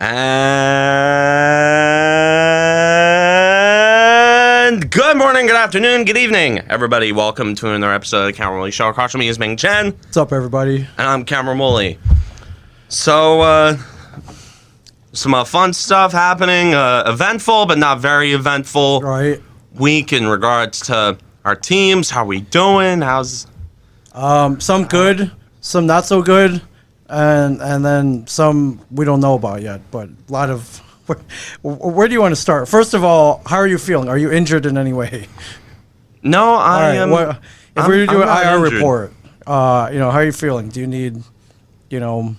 And good morning, good afternoon, good evening, everybody. Welcome to another episode of the Cameron Woolley Show. Across from me is Ming Chen. What's up, everybody? And I'm Cameron Woolley. So, some fun stuff happening. Eventful, but not very eventful. Right. Week in regards to our teams. How we doing? How's... Some good, some not so good, and then some we don't know about yet, but a lot of... Where do you want to start? First of all, how are you feeling? Are you injured in any way? No, I am... If we were to do an IR injured. report, how are you feeling? Do you need, well,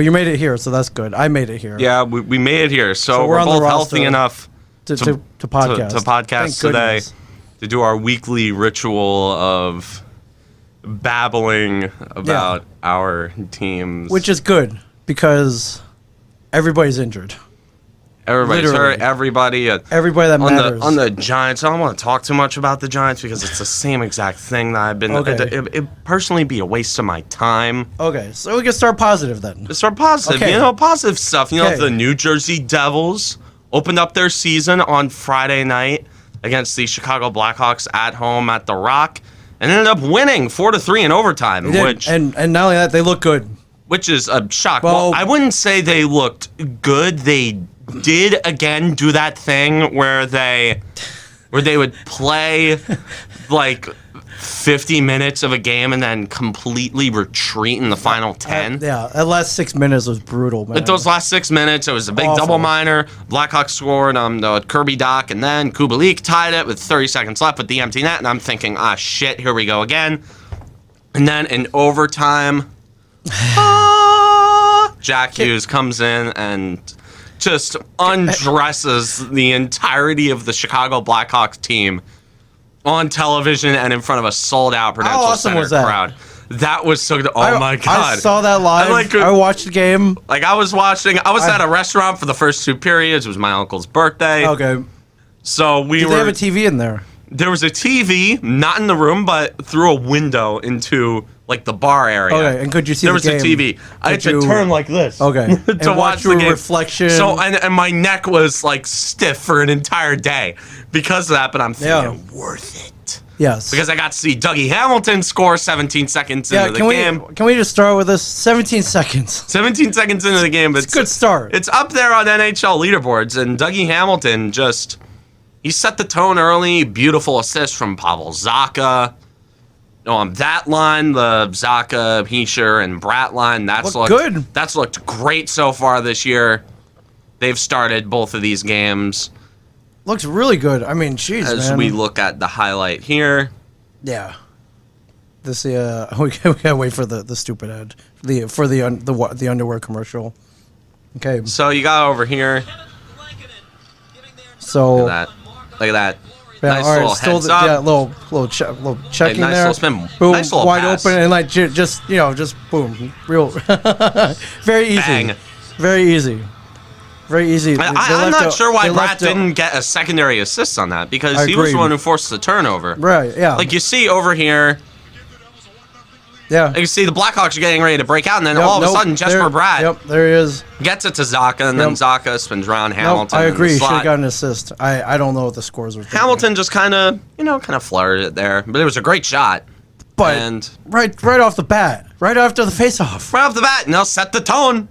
you made it here, so that's good. I made it here. Yeah, we made it here, so we're on the both roster healthy enough to podcast. to podcast Thank today, goodness. to do our weekly ritual of babbling about our teams. Which is good, because everybody's injured. Everybody's literally. hurt. Everybody Everybody that matters. on the Giants. I don't want to talk too much about the Giants because it's the same exact thing that I've been. Okay. It personally be a waste of my time. Okay, so we can start positive then. Let's start positive. Okay. Positive stuff. Okay. The New Jersey Devils opened up their season on Friday night against the Chicago Blackhawks at home at the Rock and ended up winning 4-3 in overtime, They did, and not only that, they look good. which is a shock. Well, I wouldn't say they looked good. They did again do that thing where they would play like 50 minutes of a game and then completely retreat in the final 10. That last 6 minutes was brutal, man. But those last 6 minutes, it was a big Awful. double minor. Blackhawks scored the Kirby Doc, and then Kubalik tied it with 30 seconds left with the empty net. And I'm thinking, shit, here we go again. And then in overtime, Jack Hughes comes in and just undresses the entirety of the Chicago Blackhawks team on television and in front of a sold-out Prudential awesome Center was that? crowd. That was so good. Oh my God. I saw that live. I watched the game. I was at a restaurant for the first 2 periods. It was my uncle's birthday. Okay. So Did they have a TV in there? There was a TV, not in the room, but through a window into like the bar area. Okay, and could you see there the game? was a TV. I had to turn like this. Okay. to And watch the your game. reflection. So and my neck was like stiff for an entire day because of that. But I'm thinking worth it. Yes. Because I got to see Dougie Hamilton score 17 seconds into the game. Can we just start with this? 17 seconds. 17 seconds into the game. But It's a good start. It's up there on NHL leaderboards, and Dougie Hamilton he set the tone early. Beautiful assist from Pavel Zacha. On that line, the Zacha, Heischer, and Bratt line, that's looked good. That's looked great so far this year. They've started both of these games. Looks really good. I mean, jeez, As man. we look at the highlight here. Yeah. This we gotta wait for the stupid ad for the underwear commercial. Okay. So you got over here. So Look at that. yeah, Nice all right, little still heads up. yeah, little checking nice there. little spin. Boom, Nice little wide pass. open and like just boom, real very easy. Bang. Very easy. Very easy. I'm not sure why they Bratt left didn't get a secondary assist on that because I he was the agree. one who forced the turnover. Right, yeah. Like you see over here, yeah. you see the Blackhawks are getting ready to break out, and then all of a sudden Jesper Bratt Yep, there he is. gets it to Zacha, and then Zacha spins around Hamilton. I in the agree. He should slot. have gotten an assist. I don't know what the scores were. Hamilton just kind of flirted it there, but it was a great shot. But and right off the bat, right after the face-off, right off the bat, they'll set the tone.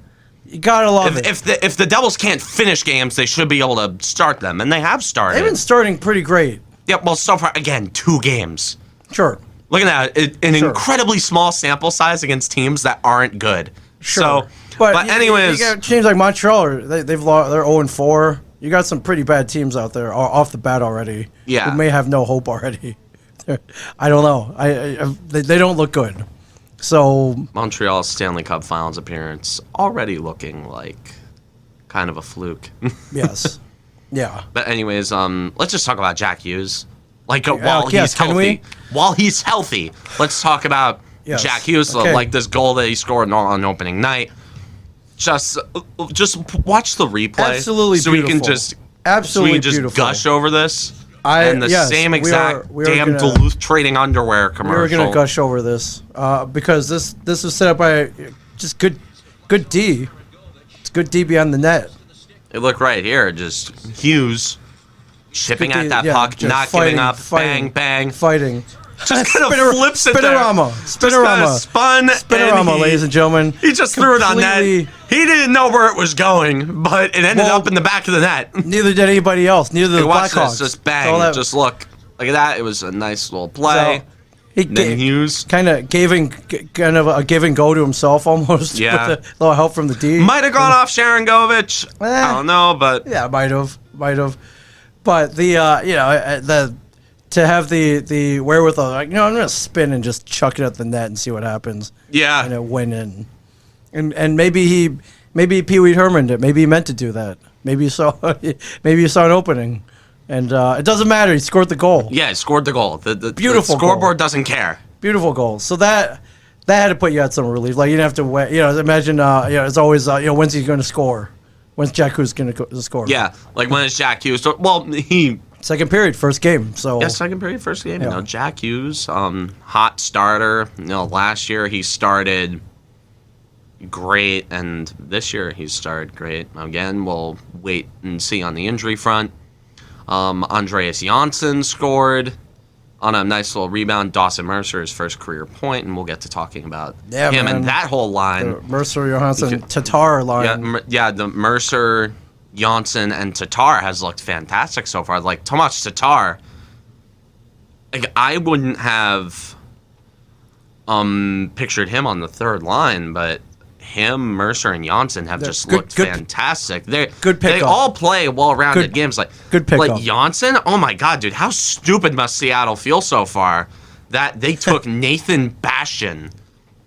you gotta love it. If the Devils can't finish games, they should be able to start them, and they have started. They've been starting pretty great. Yeah, well, so far again, 2 games. Sure. Look at that, an incredibly small sample size against teams that aren't good. Sure. So, but anyways, you got teams like Montreal. They're 0-4. You got some pretty bad teams out there off the bat already. Yeah. Who may have no hope already. I don't know. They don't look good. So Montreal's Stanley Cup Finals appearance already looking like kind of a fluke. yes, yeah. But anyways, let's just talk about Jack Hughes. While yes, he's can healthy. we? While he's healthy, let's talk about Jack Hughes. Okay. Like this goal that he scored on opening night. Just watch the replay. Absolutely so beautiful. we can just Absolutely just beautiful. gush over this. And the same exact we are damn gonna, Duluth trading underwear commercial. We were gonna gush over this because this was set up by just good D It's good DB on the net. Hey, look right here, just Hughes chipping at that Yeah, puck, just not fighting, giving up, fighting, bang, bang. Fighting. Just kind of flips it there. Spinorama. Just kind of spun. Spinorama, ladies and gentlemen. He just threw it on net. Completely- He didn't know where it was going, but it ended up in the back of the net. Neither did anybody else. Neither did the Watch Blackhawks. this, just bang, just look at that. It was a nice little play. He Then Hughes kind of kind of a give and go to himself almost. Yeah. With a little help from the D. might have gone off Sharangovich. I don't know, but Yeah, might have. But the to have the wherewithal, like, I'm gonna spin and just chuck it at the net and see what happens. yeah, And it went in. And maybe Pee Wee Herman did. Maybe he meant to do that. Maybe you saw an opening. And it doesn't matter. He scored the goal. yeah, he scored the goal. The Beautiful scoreboard goal. doesn't care. Beautiful goal. So that had to put you at some relief. Like, you didn't have to wait. Imagine. It's always. When's he going to score? When's Jack Hughes going to score? Yeah, like when it's Jack Hughes. Well, he Second period, first game. So second period, first game. Yeah. Jack Hughes, hot starter. Last year he started great, and this year he started great. Again, we'll wait and see on the injury front. Andreas Janssen scored on a nice little rebound. Dawson Mercer, his first career point, and we'll get to talking about him man. and that whole line. the Mercer, Johansson, Tatar line. The Mercer, Janssen, and Tatar has looked fantastic so far. Like, Tomas Tatar, like, I wouldn't have pictured him on the third line, but him, Mercer, and Janssen have just looked fantastic. They all play well-rounded games. Like, good pickup. Like Janssen, oh my God, dude, how stupid must Seattle feel so far that they took Nathan Bastian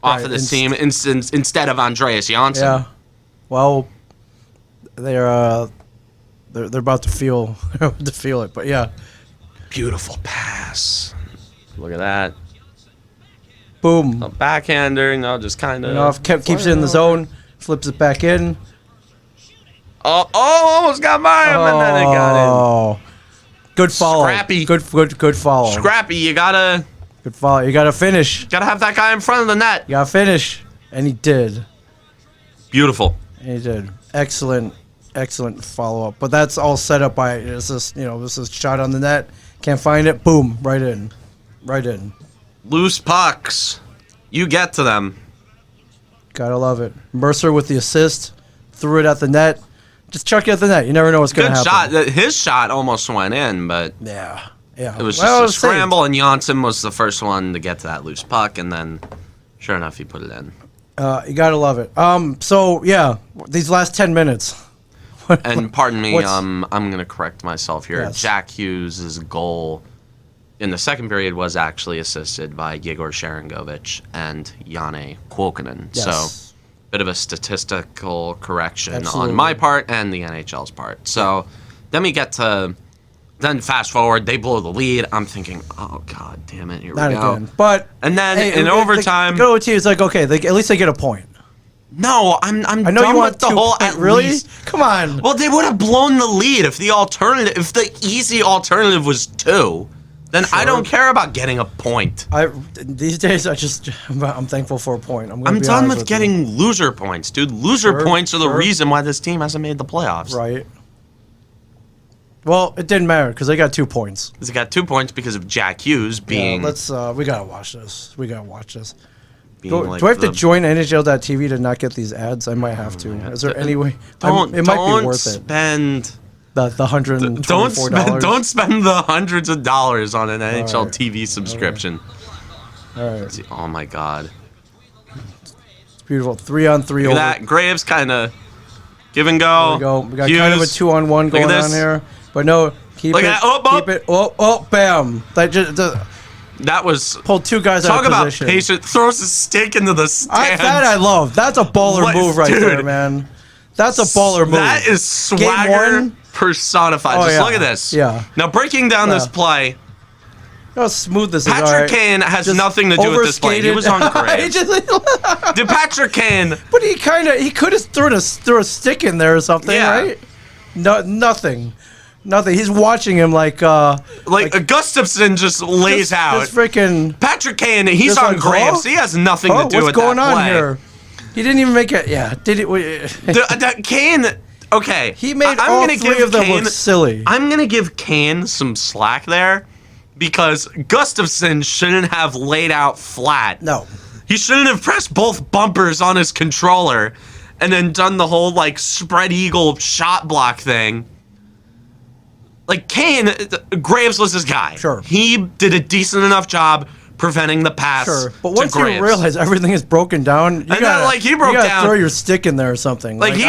off of this team instead of Andreas Janssen. Yeah. Well, they're about to feel it, but yeah. Beautiful pass. Look at that. Boom. A backhander, just kind of. Keeps it in the zone, flips it back in. Oh, almost got by him, and then it got in. Oh, good follow. Scrappy. Good follow. Scrappy, you gotta Good follow. You gotta finish. have that guy in front of the net. You gotta finish, and he did. Beautiful. He did. Excellent follow up. But that's all set up by this is shot on the net. Can't find it. Boom. Right in. Loose pucks. You get to them. Gotta love it. Mercer with the assist. Threw it at the net. Just chuck it at the net. You never know what's gonna happen. Good shot. His shot almost went in, but Yeah. it was just a scramble, and Janssen was the first one to get to that loose puck, and then, sure enough, he put it in. You gotta love it. So yeah, these last 10 minutes. And pardon me, I'm gonna correct myself here. Yes. Jack Hughes' goal in the second period was actually assisted by Yegor Sharangovich and Janne Kuokkanen. Yes. So, bit of a statistical correction Absolutely. on my part and the NHL's part. So, then we get to, fast forward, they blow the lead. I'm thinking, oh, God damn it, here Not we go. again. But And then in overtime, go to it's like, okay, at least they get a point. no, I'm I know done you want with the 2 whole points. at Really? least. Come on. Well, they would have blown the lead if the easy alternative was 2. Then I don't care about getting a point. These days, I'm thankful for a point. I'm done with getting loser points, dude. Loser points are the reason why this team hasn't made the playoffs. Right. Well, it didn't matter because they got 2 points. Because they got 2 points because of Jack Hughes being. We gotta watch this. being Do I have to join NHL.tv to not get these ads? I might have to. Is there any way? It might be worth it. Spend The $124. Don't spend the hundreds of dollars on an NHL TV subscription. All right. Oh my God. It's beautiful. 3-on-3 Look over. at that. Graves kind of give and go. There we go. We got Hughes. kind of a 2-on-1 Look at going on this. here. But no, keep Look it. at that. Keep it. Oh, bam. That was. Pulled 2 guys out Talk of about position. patient. Throws a stick into the stands. That I love. That's a baller move right dude. there, man. That's a baller move. That is swagger personified. Oh, Just yeah. look at this. Yeah. Now breaking down this play, How smooth this is. Patrick all right. Kane has Just nothing to do with this play. He overskated. was on He Graves. just- Did Patrick Kane? But he could have threw a stick in there or something, Yeah. right? No, nothing. He's watching him like Gustafsson just lays out. This freaking Patrick Kane, he's Just on like, Graves. oh? He has nothing to do what's with going that on play. here? He didn't even make it. Yeah, did it? Kane. Okay, He made I'm all gonna three give of them Kane, look silly. I'm gonna give Kane some slack there, because Gustafsson shouldn't have laid out flat. No. He shouldn't have pressed both bumpers on his controller, and then done the whole like spread eagle shot block thing. Like Kane, Graves was his guy. Sure. He did a decent enough job preventing the pass. Sure, but once to you Graves. realize everything is broken down, you gotta, like, he broke you gotta down. throw your stick in there or something. Like he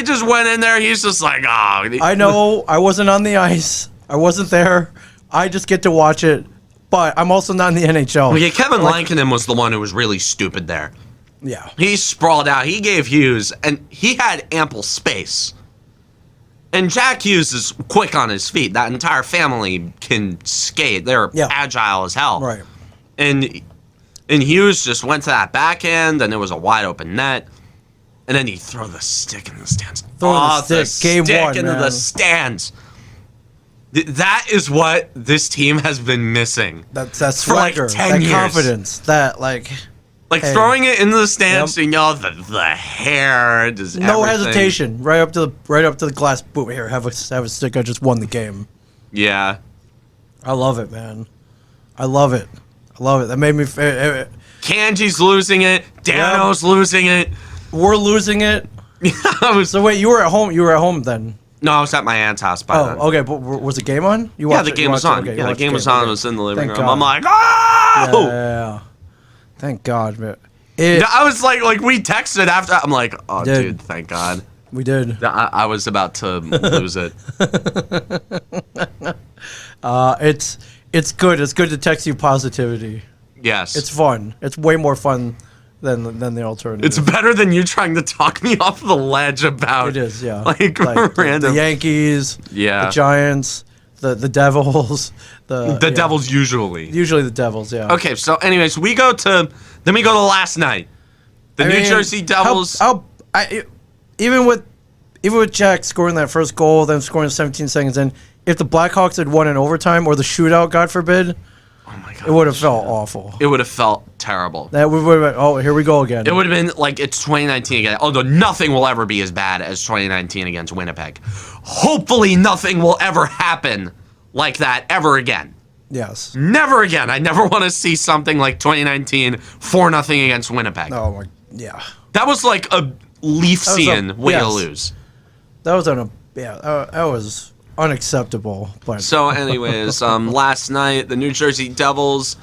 just went in there. He's just like, oh. I know I wasn't on the ice. I wasn't there. I just get to watch it, but I'm also not in the NHL. Okay, Kevin Lankinen was the one who was really stupid there. Yeah. He sprawled out. He gave Hughes, and he had ample space. And Jack Hughes is quick on his feet. That entire family can skate. They're agile as hell. Right. And Hughes just went to that backhand, and it was a wide open net. And then he threw the stick in the stands. The stick. Game one, into man. the stands. That is what this team has been missing. That's for like swagger, 10 that years. confidence, that like hey, throwing it into the stands, you know, the hair, just no everything. hesitation, right up to the glass. Boom! Here, have a stick. I just won the game. Yeah, I love it, man. I love it. That made me. Kanji's losing it. Dano's losing it. We're losing it. So wait, you were at home. You were at home then. No, I was at my aunt's house by then. Okay, but was the game on? The game was on. Okay, yeah, the game was on. I was in the living Thank room. God. I'm like, oh! Yeah. Thank God, man. I was like we texted after. I'm like, oh, dude, thank God. We did. I was about to lose it. It's good. It's good to text you positivity. Yes. It's fun. It's way more fun than the alternative. It's better than you trying to talk me off the ledge about. It is, yeah. Like random. The Yankees. Yeah. The Giants. The Devils. The Devils usually. Usually the Devils, yeah. Okay, so anyways, we go to last night. The New Jersey Devils. Even with Jack scoring that first goal, then scoring 17 seconds in, if the Blackhawks had won in overtime or the shootout, God forbid, oh my God, it would have felt awful. It would have felt terrible. That would have been, oh, here we go again. It would have been like it's 2019 again. Although nothing will ever be as bad as 2019 against Winnipeg. Hopefully nothing will ever happen like that ever again. Yes. Never again. I never want to see something like 2019 4-0 against Winnipeg. Oh my, yeah. That was like a Leafsian way to lose. That was that was unacceptable. But So, anyways, last night the New Jersey Devils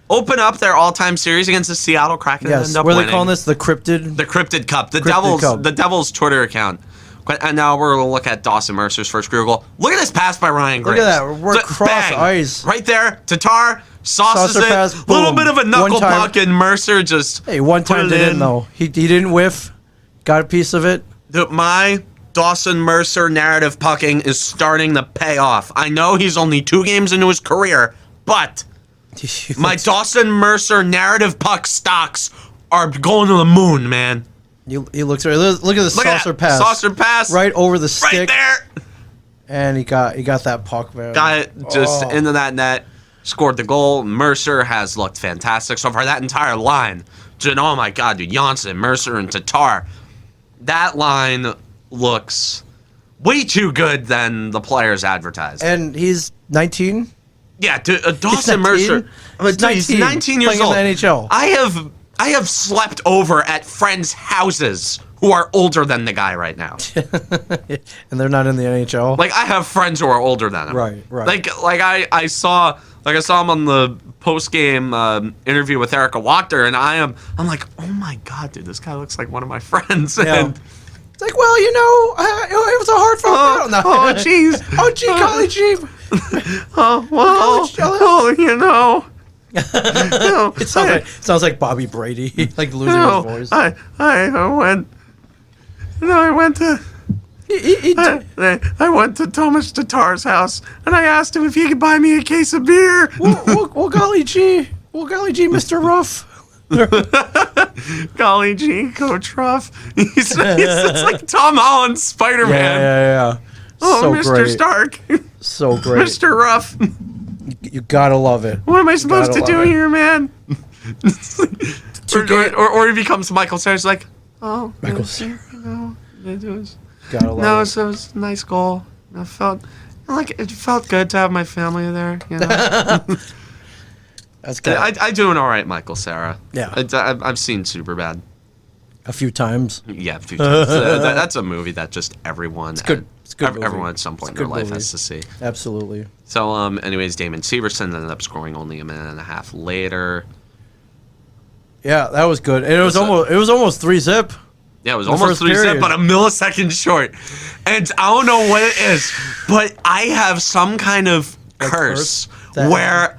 open up their all-time series against the Seattle Kraken. Yes. And end up Were they winning. calling this the Cryptid? The Cryptid Cup. Cup. The Devils Twitter account. And now we're going to look at Dawson Mercer's first career goal. Look at this pass by Ryan Graves. Look at that. We're cross ice. Right there. Tatar sauces Saucer it. pass, A little boom. bit of a knuckle One time- puck, and Mercer just One put time it did in. in though. He didn't whiff. Got a piece of it. My Dawson Mercer narrative pucking is starting to pay off. I know he's only 2 games into his career, but my Dawson Mercer narrative puck stocks are going to the moon, man. He looks right. Look at the saucer pass. Saucer pass. Right over the stick. Right there. And he got that puck, man. Got it just into that net. Scored the goal. Mercer has looked fantastic so far. That entire line. Oh my God, dude. Janssen, Mercer, and Tatar. That line looks way too good than the players advertised. And he's 19. Yeah, Dawson Mercer. He's 19 years old. In the NHL. I have slept over at friends' houses who are older than the guy right now. And they're not in the NHL. Like I have friends who are older than him. Right. Like I saw him on the post game interview with Erica Wachter, and I'm like, oh my God, dude, this guy looks like one of my friends. Yeah. And it's like, well, it was a hard fought battle. oh jeez, oh gee, golly gee. Oh well, It sounds like Bobby Brady, like losing his voice. I went to Thomas Tatar's house and I asked him if he could buy me a case of beer. Well, golly gee, Mr. Ruff. Golly gee, Coach Ruff. He's like Tom Holland's Spider-Man. Yeah. Oh, So Mr. great. Stark. So great. Mr. Ruff. You gotta love it. What am I supposed to do here, man? or he becomes Michael Cera's like, oh, Michael Cera. It was, Gotta love no, it. so it was a nice goal. I felt like it felt good to have my family there. You know, That's good. I do an all right, Michael Cera. Yeah. I've seen Superbad. A few times. Yeah, a few times. That's a movie that just everyone. It's good. It's a good movie. Everyone at some point in their life has to see. Absolutely. So, anyways, Damon Severson ended up scoring only a minute and a half later. Yeah, that was good. And it was almost 3-zip. Yeah, it was The almost first 3 zip, period. but a millisecond short. And I don't know what it is, but I have some kind of curse That- where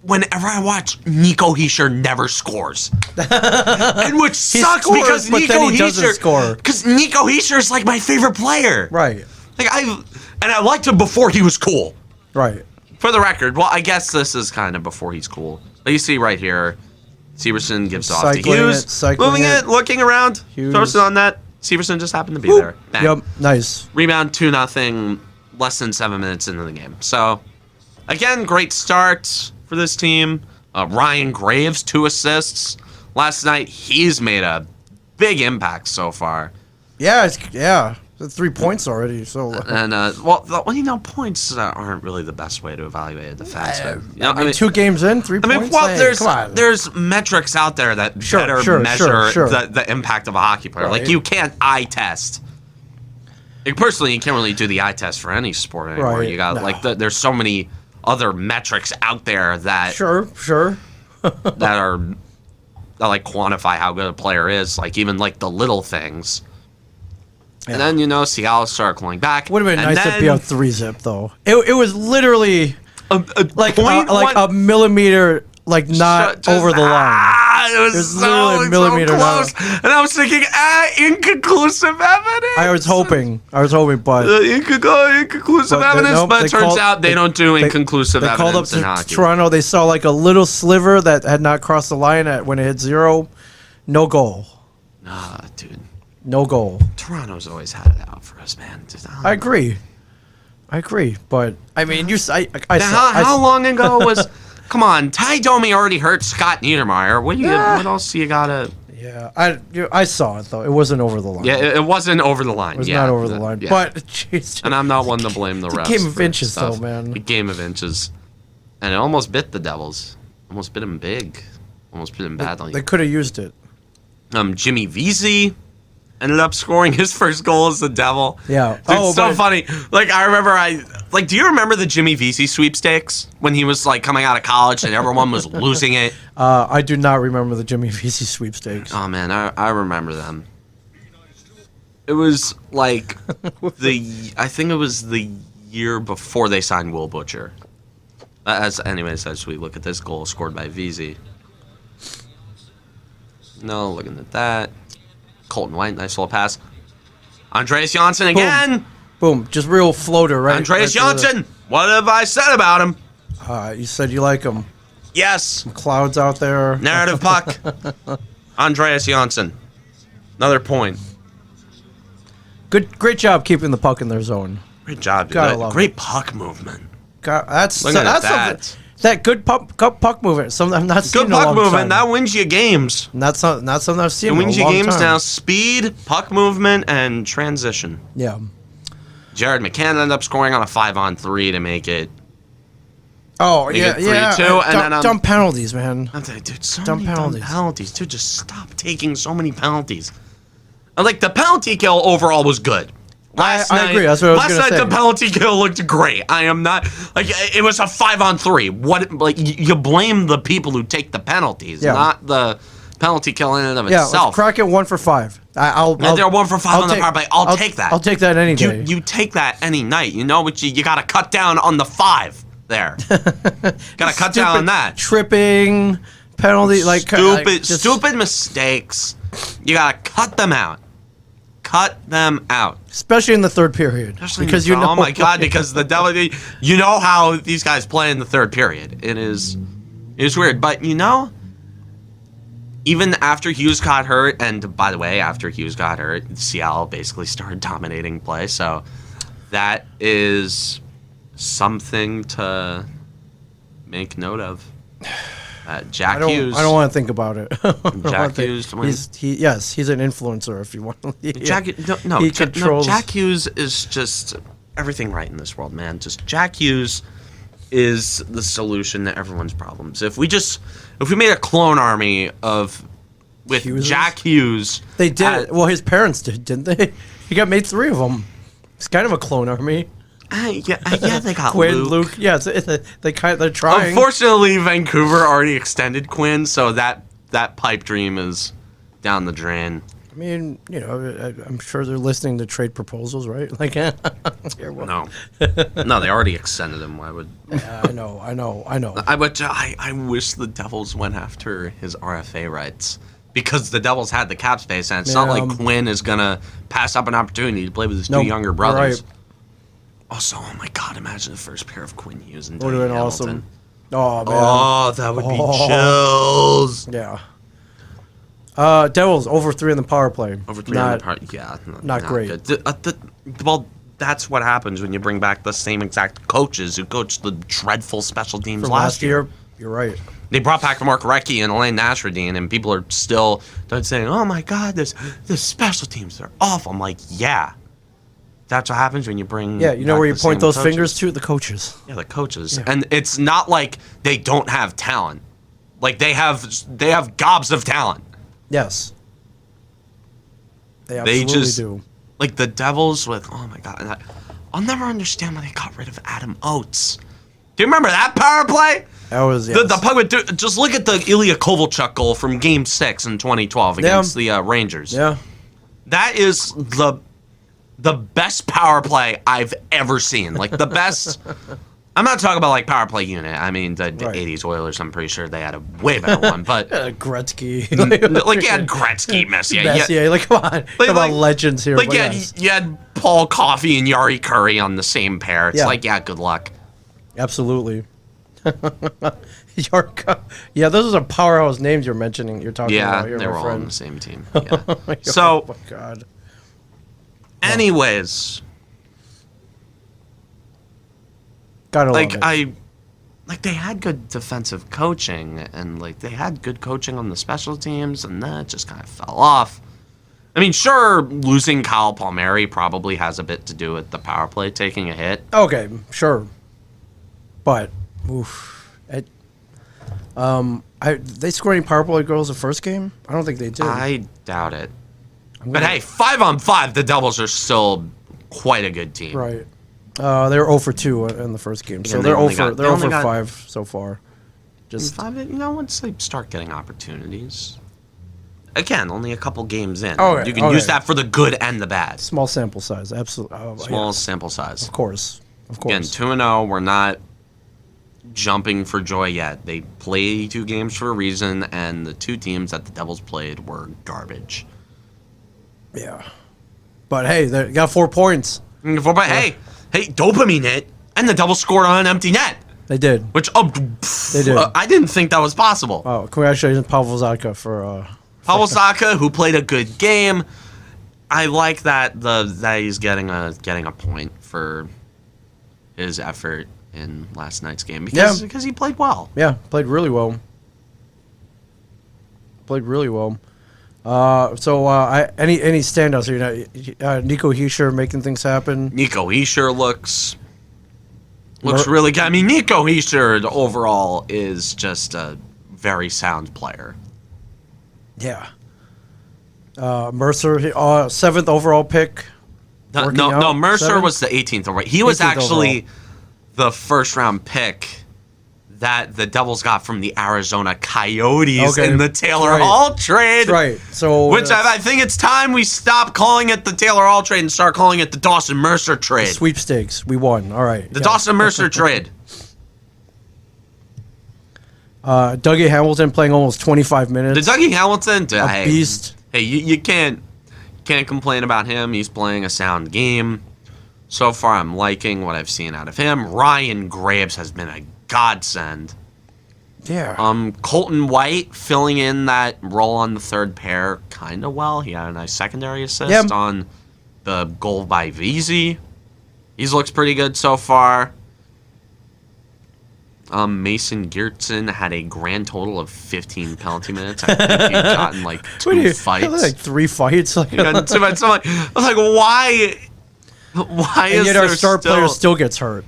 whenever I watch, Nico Hischier never scores. And which sucks scores, because but Nico then he doesn't Hischier score. Because Nico Hischier is like my favorite player. Right. Like I liked him before he was cool. Right. For the record, well, I guess this is kind of before he's cool. But you see right here, Severson gives off to Cycling Hughes, it, cycling moving it. it, looking around, Hughes. throws it on that. Severson just happened to be Whoop. there. Bang. Yep. Nice. Rebound 2-0, less than 7 minutes into the game. So, again, great start for this team. Ryan Graves, 2 assists. Last night, he's made a big impact so far. Yeah. Yeah. 3 points already. So. And, points aren't really the best way to evaluate a defenseman. You know, I mean, 2 games in, 3 points. Hey, come on. there's metrics out there that Sure, better sure, measure sure. the impact of a hockey player. Right. Like, you can't eye test. Like, personally, you can't really do the eye test for any sport anymore. Right, You got no. there's so many other metrics out there that Sure. that like quantify how good a player is. Like even like the little things. And then Seattle started calling back. Would have been and nice to then be a 3-zip though. It was literally like point a millimeter, like not just- over the line. It was There's literally a millimeter so close. down. And I was thinking, inconclusive evidence. I was hoping, but Inconclusive But evidence, nope, but they it turns called- out they don't do inconclusive they called up evidence in to hockey. Toronto. They saw like a little sliver that had not crossed the line when it hit 0. No goal. Nah, dude. No goal. Toronto's always had it out for us, man. Just, I agree, but I mean, how long ago was? Come on, Ty Domi already hurt Scott Niedermayer. What else do you gotta? Yeah, I saw it though. It wasn't over the line. Yeah, it wasn't over the line. It was not over the line. yeah. But jeez, And I'm not one to blame the refs. game of for inches, stuff. though, man. A game of inches, and it almost bit the Devils. Almost bit them big. Almost bit them badly. they could have used it. Jimmy Vesey ended up scoring his first goal as the Devil. Yeah. Dude, it's so funny. Like, I remember do you remember the Jimmy Vesey sweepstakes when he was, like, coming out of college and everyone was losing it? I do not remember the Jimmy Vesey sweepstakes. Oh, man, I remember them. It was, like, I think it was the year before they signed Will Butcher. Anyways, as we look at this goal scored by Vesey. No, looking at that. Colton White, nice little pass. Andreas Janssen again. Boom, just real floater, right? Andreas right to Janssen. What have I said about him? you said you like him. Yes. Clouds out there. Narrative puck. Andreas Janssen. Another point. Great job keeping the puck in their zone. Great job, dude. Gotta love Great puck movement. That's Look at something. that. That good puck movement. Something I've not seen Good in a puck long movement. time. That wins you games. Not something I've seen. It in a wins you long games time. now. Speed, puck movement, and transition. Yeah. Jared McCann ended up scoring on a 5-on-3 to make it. Oh Make yeah, it yeah. 3-2, and then, dumb penalties, man. I'm like, dude, so Dumb many penalties. dumb penalties. Dude, just stop taking so many penalties. Like, the penalty kill overall was good. I agree. That's what I was last gonna night say. the penalty kill looked great. I am not like it was a 5-on-3. What like you blame the people who take the penalties, Yeah. not the penalty kill in and of Yeah, itself. let's crack it 1 for 5. They're 1 for 5 on the power play. I'll take that. I'll take that any day. You take that any night. You know what you got to cut down on the 5 there. Got to cut down on that. Tripping, penalty, Stupid mistakes. You got to cut them out. Cut them out. especially in the third period, because you know. Oh my God! Because the Devil, you know how these guys play in the third period. It is weird, but even after Hughes got hurt, and by the way, after Hughes got hurt, Seattle basically started dominating play. So that is something to make note of. Jack Hughes. I don't want to think about it. Jack Hughes. He's an influencer. If you want, Jack Hughes is just everything right in this world, man. Just Jack Hughes is the solution to everyone's problems. If we made a clone army with Jack Hughes, they did. Well, his parents didn't they? He made 3 of them. It's kind of a clone army. Yeah, they got Quinn, Luke. Yeah, they're trying. Unfortunately, Vancouver already extended Quinn, so that pipe dream is down the drain. I mean, I'm sure they're listening to trade proposals, right? Like, No, they already extended him. Why would? I know. I wish the Devils went after his RFA rights because the Devils had the cap space, and it's not like Quinn is gonna pass up an opportunity to play with his 2 younger brothers. Right. Also, oh my God! Imagine the first pair of Quinn Hughes and Would have been Hamilton. awesome. Oh man. Oh, that would be chills. Yeah. Devils over 3 in the power play. Over 3 in the power. Yeah, not great. Good. Well, that's what happens when you bring back the same exact coaches who coached the dreadful special teams From last year. You're right. They brought back Mark Recchi and Elaine Nashradine, and people are still saying, "Oh my God, this special teams are awful." I'm like, yeah. That's what happens when you bring. Yeah, where you point those fingers to? The coaches. Yeah, the coaches, Yeah. and it's not like they don't have talent. Like they have gobs of talent. Yes. They absolutely do. Like the Devils with oh my God, and I'll never understand why they got rid of Adam Oates. Do you remember that power play? That was the puck would just look at the Ilya Kovalchuk goal from Game 6 in 2012 against the Rangers. Yeah. That is the best power play I've ever seen. Like the best. I'm not talking about like power play unit. I mean the 80s Oilers. I'm pretty sure they had a way better one. But Gretzky, like you had Gretzky, Messier. Like come on, talk about legends here. Like you had Paul Coffey and Yari Curry on the same pair. It's like good luck. Absolutely. York. Yeah, those are powerhouse names you're mentioning. You're talking about. Yeah, they were all on the same team. Yeah. Oh my God. Anyways, gotta love it. They had good defensive coaching and they had good coaching on the special teams, and that just kind of fell off. I mean, sure, losing Kyle Palmieri probably has a bit to do with the power play taking a hit. Okay, sure, but they scored any power play goals the first game? I don't think they did. I doubt it. But hey, 5-on-5, the Devils are still quite a good team. Right. They were 0 for 2 in the first game, so they're 0 for 5 so far. Just once they start getting opportunities. Again, only a couple games in. You can use that for the good and the bad. Small sample size, absolutely. Small sample size. Of course. Again, 2-0. We're not jumping for joy yet. They play 2 games for a reason, and the 2 teams that the Devils played were garbage. Yeah. But hey, they got 4 points. Hey, dopamine hit, and the Devils scored on an empty net. They did. They did. I didn't think that was possible. Oh, congratulations, Pavel Zacha for Pavel Zacha, who played a good game. I like that he's getting a point for his effort in last night's game because he played well. Yeah, played really well. Any standouts? Nico Hischier making things happen. Nico Hischier looks really good. I mean, Nico Hischier overall is just a very sound player. Yeah. Mercer, 7th overall pick. No, Mercer was the 18th overall. He was actually the first-round pick that the Devils got from the Arizona Coyotes in the Taylor Hall trade. Right. So I think it's time we stop calling it the Taylor Hall trade and start calling it the Dawson Mercer trade. Sweepstakes. We won. All right. The Dawson Mercer trade. Dougie Hamilton playing almost 25 minutes. The Dougie Hamilton, a beast. Hey, you can't complain about him. He's playing a sound game. So far, I'm liking what I've seen out of him. Ryan Graves has been a godsend. Yeah. Colton White filling in that role on the third pair kind of well. He had a nice secondary assist on the goal by Vesey. He's looks pretty good so far. Mason Geertsen had a grand total of 15 penalty minutes. I think he'd gotten like two fights. Like 3 fights. Like, He gotten 2 fights. So I was like, why? Why and is yet there our star still... player still gets hurt.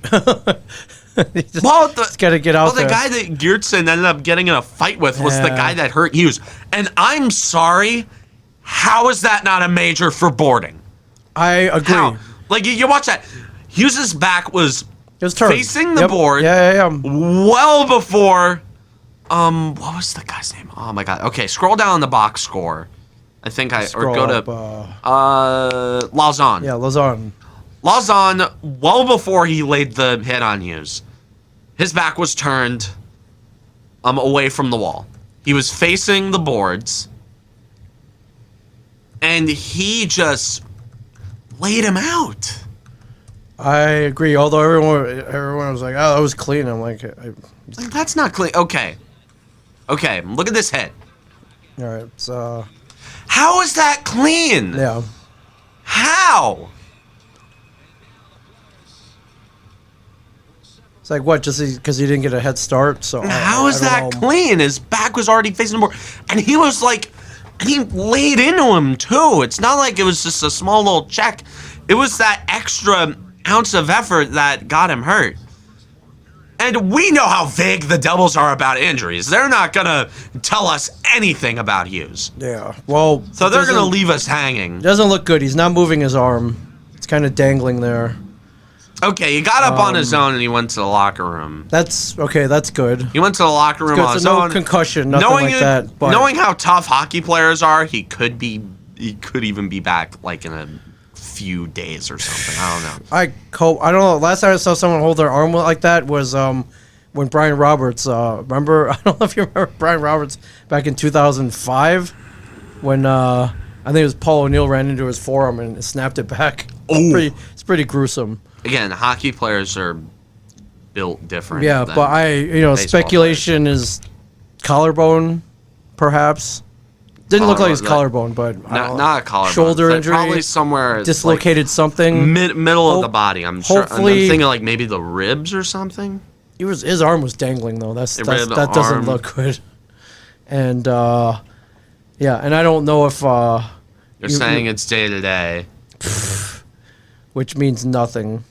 He's Well, got to get out there. the guy that Geertsen ended up getting in a fight with was the guy that hurt Hughes. And I'm sorry, how is that not a major for boarding? I agree. How? Like, you watch that. Hughes' back was turned. facing the board Yeah. well before... what was the guy's name? Oh, my God. Okay, scroll down the box score. I think Scroll or go up, to... Lauzon. Yeah, Lauzon. Lauzon, well before he laid the hit on Hughes, his back was turned away from the wall. He was facing the boards, and he just laid him out. I agree. Although everyone was like, "Oh, that was clean." I'm like, Like, that's not clean. Okay, look at this hit. all right, so How is that clean? yeah. How? It's like what? Just because he didn't get a head start. So How is I that don't know. clean? His back was already facing the board, and he was like, he laid into him too. It's not like it was just a small little check. It was that extra ounce of effort that got him hurt. And we know how vague the Devils are about injuries. They're not gonna tell us anything about Hughes. Yeah. Well, So they're gonna leave us hanging. Doesn't look good. He's not moving his arm. It's kind of dangling there. Okay, he got up on his own and he went to the locker room. That's okay. That's good. He went to the locker room on his no own. concussion, nothing like that. But Knowing how tough hockey players are, he could even be back like in a few days or something. I don't know. I don't know. Last time I saw someone hold their arm like that was when Brian Roberts. Remember? I don't know if you remember Brian Roberts back in 2005 when I think it was Paul O'Neill ran into his forearm and snapped it back. Oh. It's pretty gruesome. Again, hockey players are built different. Yeah, than but baseball speculation is collarbone, perhaps. Didn't look like his collarbone, but not a collarbone. Shoulder but injury, probably somewhere dislocated something. middle of the body. I'm sure. I'm hopefully- thinking like maybe the ribs or something. His arm was dangling though. That arm. doesn't look good. And and I don't know if You're saying it's day to day. which means nothing.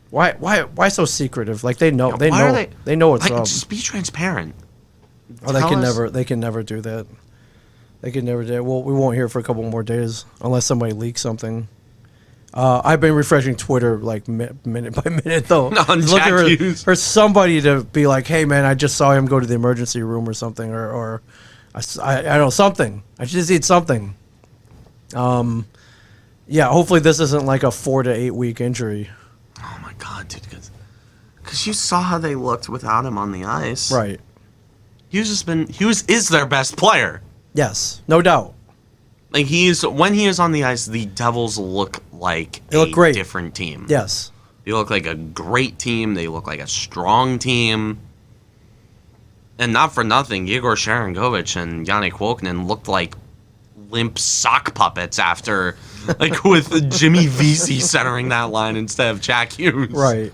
Why so secretive? Like they know Why are they know what's like, up. just be transparent. Oh, they can never do that. They can never do that. Well, we won't hear for a couple more days unless somebody leaks something. I've been refreshing Twitter like minute by minute though. On Jack Hughes. For somebody to be like, "Hey man, I just saw him go to the emergency room or something," or I don't know, something. I just need something. Yeah, hopefully this isn't like a 4 to 8 week injury. Oh my God, dude! Because you saw how they looked without him on the ice. Right. Hughes is their best player. Yes, no doubt. Like when he is on the ice, the Devils look like They look great. different team. Yes. They look like a great team. They look like a strong team. And not for nothing, Igor Sharangovich and Yannick Wokanen looked like limp sock puppets after, like with Jimmy Vesey centering that line instead of Jack Hughes. Right.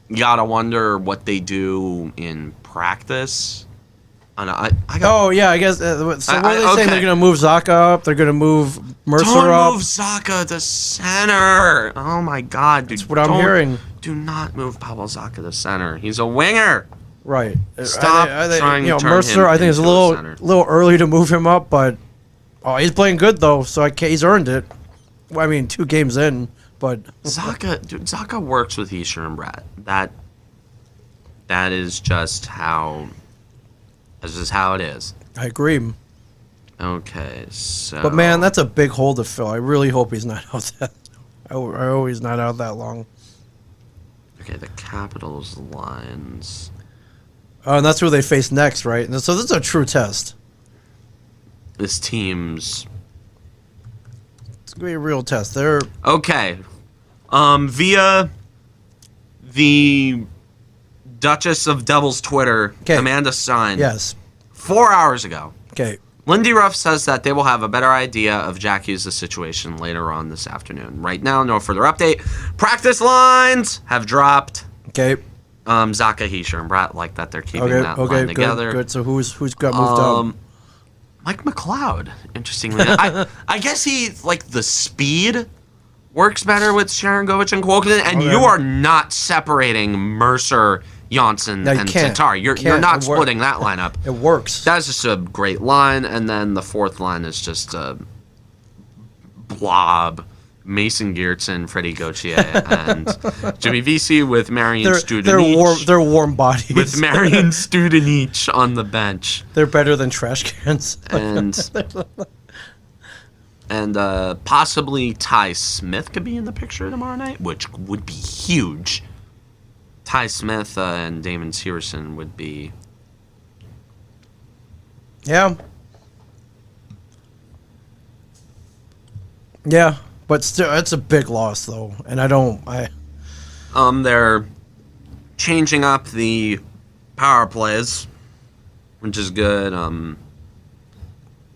You gotta wonder what they do in practice. I Oh yeah, I guess. So what are they saying? okay. They're gonna move Zaka up. They're gonna move Mercer Don't up. move Zaka to center. Oh my God, dude! That's what I'm hearing. Do not move Pavel Zaka to center. He's a winger. Right. Stop trying to turn Mercer. him I think it's a into a center. little early to move him up, but he's playing good though, so he's earned it. Well, I mean, 2 games in, but Zaka works with Heischer and Brett. That is just how. This is how it is. I agree. Okay, so. But man, that's a big hole to fill. I really hope he's not out that. I hope he's not out that long. Okay, the Capitals lines. And that's who they face next, right? And so this is a true test. This team's. It's gonna be a real test. They're Okay. Via the Duchess of Devil's Twitter, 'Kay. Amanda Stein. yes. 4 hours ago. Okay. Lindy Ruff says that they will have a better idea of Jack Hughes' situation later on this afternoon. Right now, no further update. Practice lines have dropped. Okay. Zaka, Heischer, and Bratt like that they're keeping that line together. Good. So who's got moved up? Mike McLeod, interestingly. I guess he, like, the speed works better with Sharangovich and Kuokkanen, and you are not separating Mercer, Janssen, and Tatar. You're not splitting that lineup. It works. That's just a great line, and then the fourth line is just a blob. Mason Geertsen, Freddie Gauthier, and Jimmy Vesey with Marian Studenich. They're warm bodies. With Marian Studenich on the bench. They're better than trash cans. And possibly Ty Smith could be in the picture tomorrow night, which would be huge. Ty Smith and Damon Severson would be... Yeah. Yeah. But still, it's a big loss, though, and they're changing up the power plays, which is good.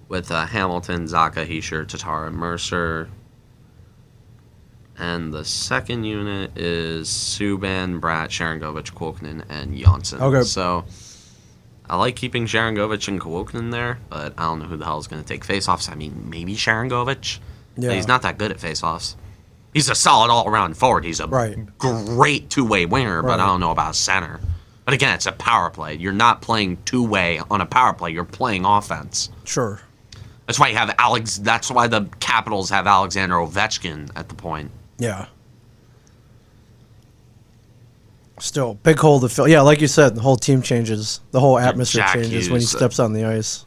With Hamilton, Zaka, Heischer, Tatar, and Mercer, and the second unit is Subban, Bratt, Sharangovich, Kuokkanen, and Janssen. Okay. So I like keeping Sharangovich and Kuokkanen there, but I don't know who the hell is going to take faceoffs. I mean, maybe Sharangovich. Yeah. He's not that good at faceoffs. He's a solid all-around forward. He's a great two-way winger, but I don't know about center. But again, it's a power play. You're not playing two-way on a power play. You're playing offense. Sure. That's why you have That's why the Capitals have Alexander Ovechkin at the point. Yeah. Still, big hole to fill. Yeah, like you said, the whole team changes. The whole atmosphere changes when he steps on the ice.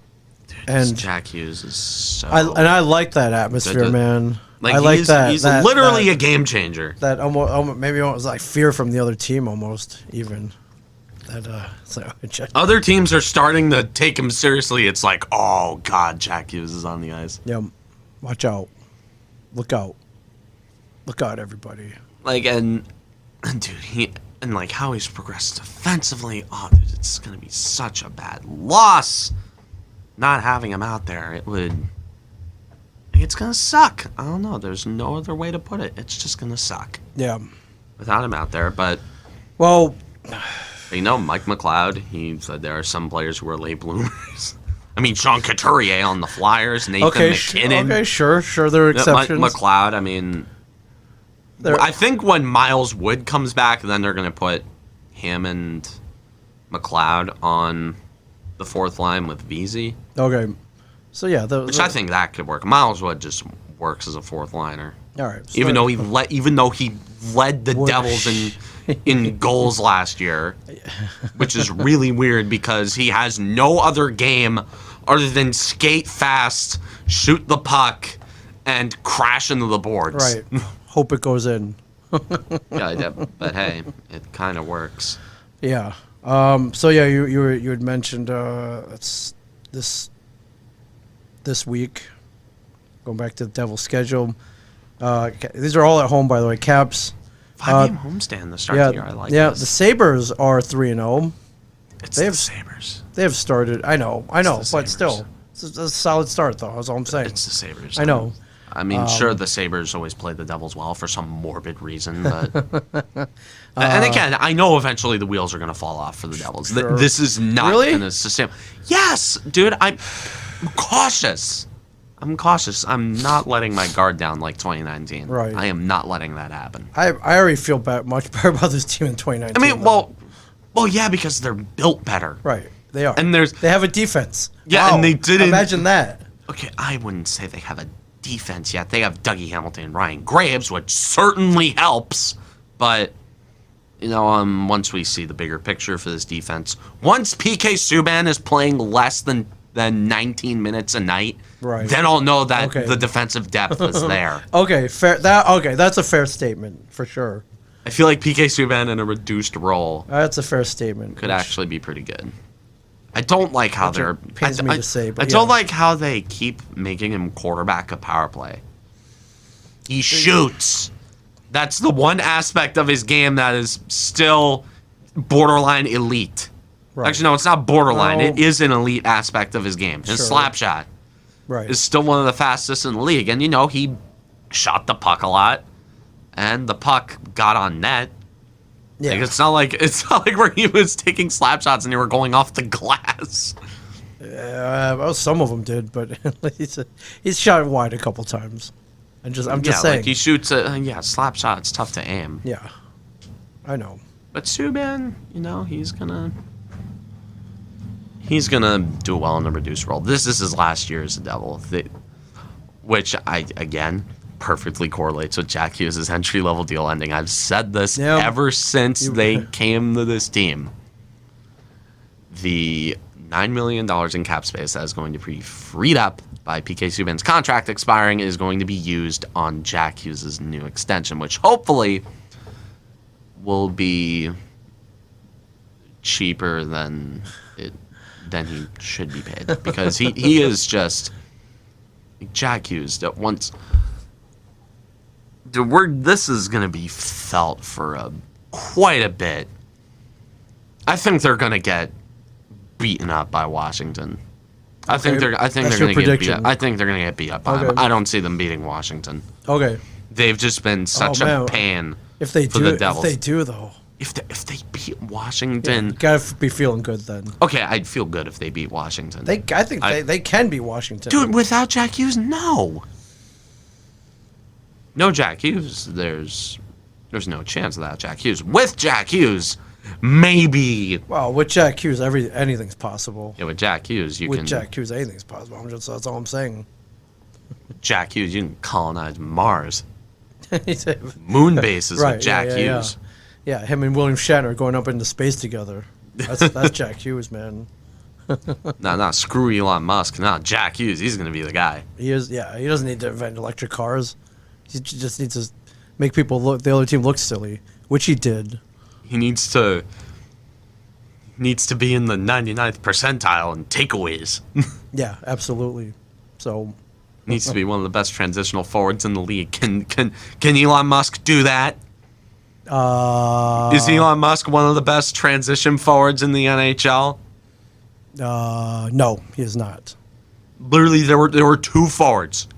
And Jack Hughes is so... I like that atmosphere, man. Like, I like that. He's literally a game changer. That almost maybe it was like fear from the other team, almost even. Other teams are starting to take him seriously. It's like, oh God, Jack Hughes is on the ice. Yeah, watch out, look out, everybody. Like and dude, like how he's progressed defensively. Oh, dude, it's gonna be such a bad loss. Not having him out there, it's gonna suck. I don't know. There's no other way to put it. It's just gonna suck. Yeah. Without him out there, but well, Mike McLeod. He said there are some players who are late bloomers. I mean, Sean Couturier on the Flyers, Nathan McKinnon. Okay, sure, there are exceptions. McLeod. I mean, I think when Miles Wood comes back, then they're gonna put him and McLeod on the fourth line with Vesey. Okay. So yeah, which I think that could work. Miles Wood just works as a fourth liner. All right. So even though he led the Devils in goals last year, which is really weird because he has no other game other than skate fast, shoot the puck, and crash into the boards. Right. Hope it goes in. Yeah, but hey, it kind of works. Yeah. So yeah, you had mentioned it's this week. Going back to the Devils' schedule. These are all at home, by the way. Caps. 5-game homestand to start the year. I like this. Yeah, the Sabres are 3-0. It's the Sabres. They have started. I know, but still, it's a solid start, though. That's all I'm saying. It's the Sabres. I know. I mean, sure, the Sabres always play the Devils well for some morbid reason, but... and again, I know eventually the wheels are going to fall off for the Devils. Sure. This is not going to sustain... Yes, dude, I'm cautious. I'm not letting my guard down like 2019. Right. I am not letting that happen. I already feel much better about this team in 2019. I mean, well, yeah, because they're built better. Right, they are. And they have a defense. Yeah, wow. And they didn't... Imagine that. Okay, I wouldn't say they have a defense yet. They have Dougie Hamilton and Ryan Graves, which certainly helps. But, once we see the bigger picture for this defense, once PK Subban is playing less than 19 minutes a night, right, then I'll know that the defensive depth is there. Okay, fair. That's a fair statement for sure. I feel like PK Subban in a reduced role. That's a fair statement. Could actually be pretty good. I don't like how they're... Pains me to say, but I don't like how they keep making him quarterback a power play. He shoots. That's the one aspect of his game that is still borderline elite. Right. Actually, no, it's not borderline. It is an elite aspect of his game. His slap shot. Right. is still one of the fastest in the league. And, you know, he shot the puck a lot, and the puck got on net. Yeah. Like, it's not like where he was taking slap shots and they were going off the glass. Well, some of them did, but he's shot wide a couple times. I'm just saying. Like he shoots slap shot. It's tough to aim. Yeah, I know. But Subban, you know, he's gonna do well in the reduced role. This is his last year as a Devil, which again perfectly correlates with Jack Hughes' entry level deal ending. I've said this ever since they came to this team. The $9 million in cap space that is going to be freed up by PK Subban's contract expiring is going to be used on Jack Hughes' new extension, which hopefully will be cheaper than he should be paid, because he is just Jack Hughes that once this is going to be felt for quite a bit. I think they're going to get beaten up by Washington. I think they're going to get beat up. I think they're going to get beat up by them. I don't see them beating Washington. Okay. They've just been such a pain if they for do, the Devils. If they do, though. If they beat Washington, you gotta be feeling good then. Okay, I'd feel good if they beat Washington. I think they can beat Washington. Dude, without Jack Hughes, no. No Jack Hughes, there's no chance without Jack Hughes. With Jack Hughes, maybe. Well, with Jack Hughes, anything's possible. Yeah, with Jack Hughes, with Jack Hughes, anything's possible. That's all I'm saying. With Jack Hughes, you can colonize Mars. Moon bases with Jack Hughes. Yeah, him and William Shatner are going up into space together. That's Jack Hughes, man. No, screw Elon Musk. No, Jack Hughes, he's going to be the guy. He is, yeah. He doesn't need to invent electric cars. He just needs to make the other team look silly, which he did. He needs to be in the 99th percentile in takeaways. Yeah, absolutely. So needs to be one of the best transitional forwards in the league. Can Elon Musk do that? Is Elon Musk one of the best transition forwards in the NHL? No, he is not. Literally, there were two players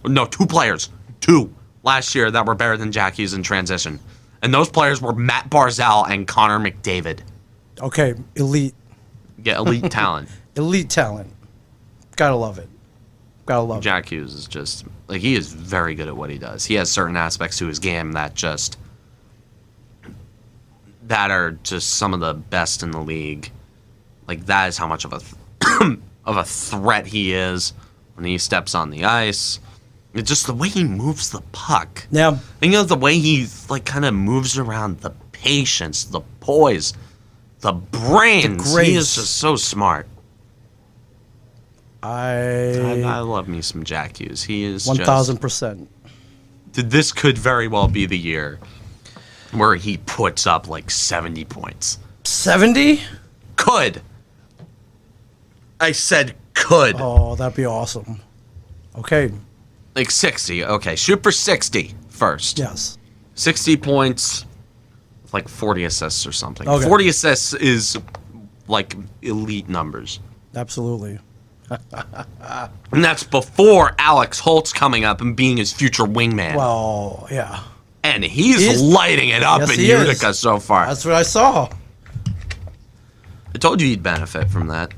last year that were better than Jack Hughes in transition, and those players were Matt Barzal and Connor McDavid. Okay, elite. Yeah, elite talent. Elite talent. Gotta love it. Jack Hughes is just he is very good at what he does. He has certain aspects to his game that are just some of the best in the league. Like, that is how much of a threat he is when he steps on the ice. It's just the way he moves the puck. Yeah. And the way he kind of moves around, the patience, the poise, the brains. He is just so smart. I love me some Jack Hughes. He is 1,000%. This could very well be the year where he puts up 70 points. 70? Could. I said could. Oh, that'd be awesome. Okay. 60. Okay, shoot for 60 first. Yes. 60 points, 40 assists or something. Okay. 40 assists is elite numbers. Absolutely. And that's before Alex Holt's coming up and being his future wingman. Well, yeah. And he's lighting it up in Utica so far. That's what I saw. I told you he'd benefit from that.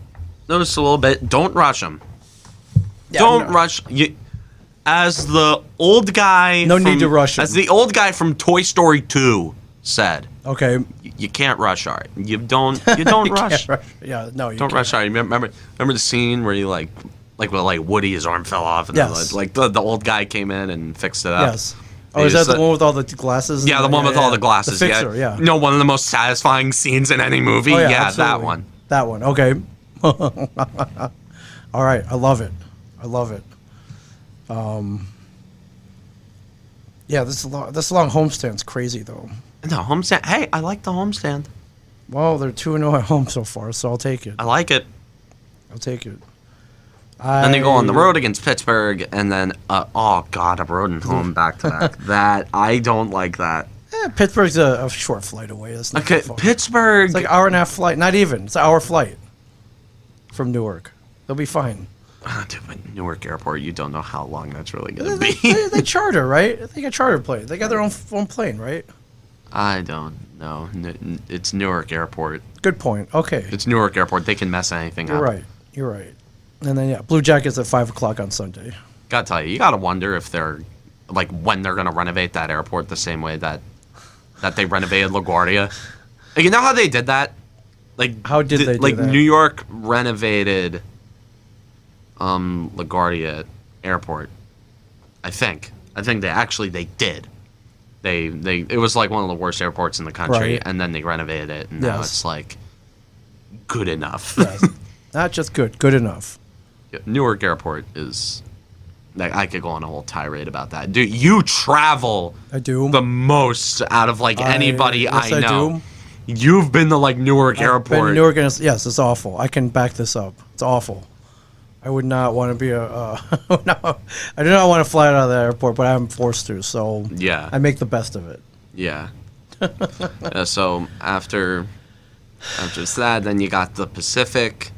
Notice a little bit. Don't rush him. Yeah, Don't rush. As the old guy... No need to rush him. As the old guy from Toy Story 2 said. Okay. You can't rush art. You don't rush. Yeah, no, you don't can't. rush art. Remember the scene where you Woody, his arm fell off, and yes. then, the old guy came in and fixed it up. Yes. Oh, is that the one with all the glasses? Yeah, the one with all the glasses. The fixer, yeah. No, one of the most satisfying scenes in any movie. Oh, yeah, that one. That one. Okay. All right. I love it. Yeah, this long homestand's crazy though. No, homestand. Hey, I like the homestand. Well, they're 2-0 at home so far, so I'll take it. I like it. I'll take it. Then they go on the road against Pittsburgh, and then a road and home back to back. That I don't like that. Pittsburgh's a short flight away. That's not okay. Pittsburgh. It's hour and a half flight. Not even. It's an hour flight from Newark. They'll be fine. Dude, but Newark Airport, you don't know how long that's really gonna be. They charter, right? They got charter plane. They got their own plane, right? I don't know. It's Newark Airport. Good point. Okay. It's Newark Airport. They can mess anything You're up. right. You're right. And then Blue Jackets at 5:00 on Sunday. Gotta tell you gotta wonder if they're like when they're gonna renovate that airport the same way that they renovated LaGuardia. Like, you know how they did that? Like, How did they do like that? New York renovated LaGuardia Airport. I think they did. They it was like one of the worst airports in the country, Right. and then they renovated it, and now Yes. it's like good enough. Yes. Not just good enough. Newark Airport is. Like, I could go on a whole tirade about that, dude. You travel I do. the most out of like anybody yes, I know. do. You've been to like Newark Airport. Been to Newark, yes, it's awful. I can back this up. It's awful. I would not want to be no, I do not want to fly out of the airport, but I'm forced to. So Yeah. I make the best of it. Yeah. So after that, then you got the Pacific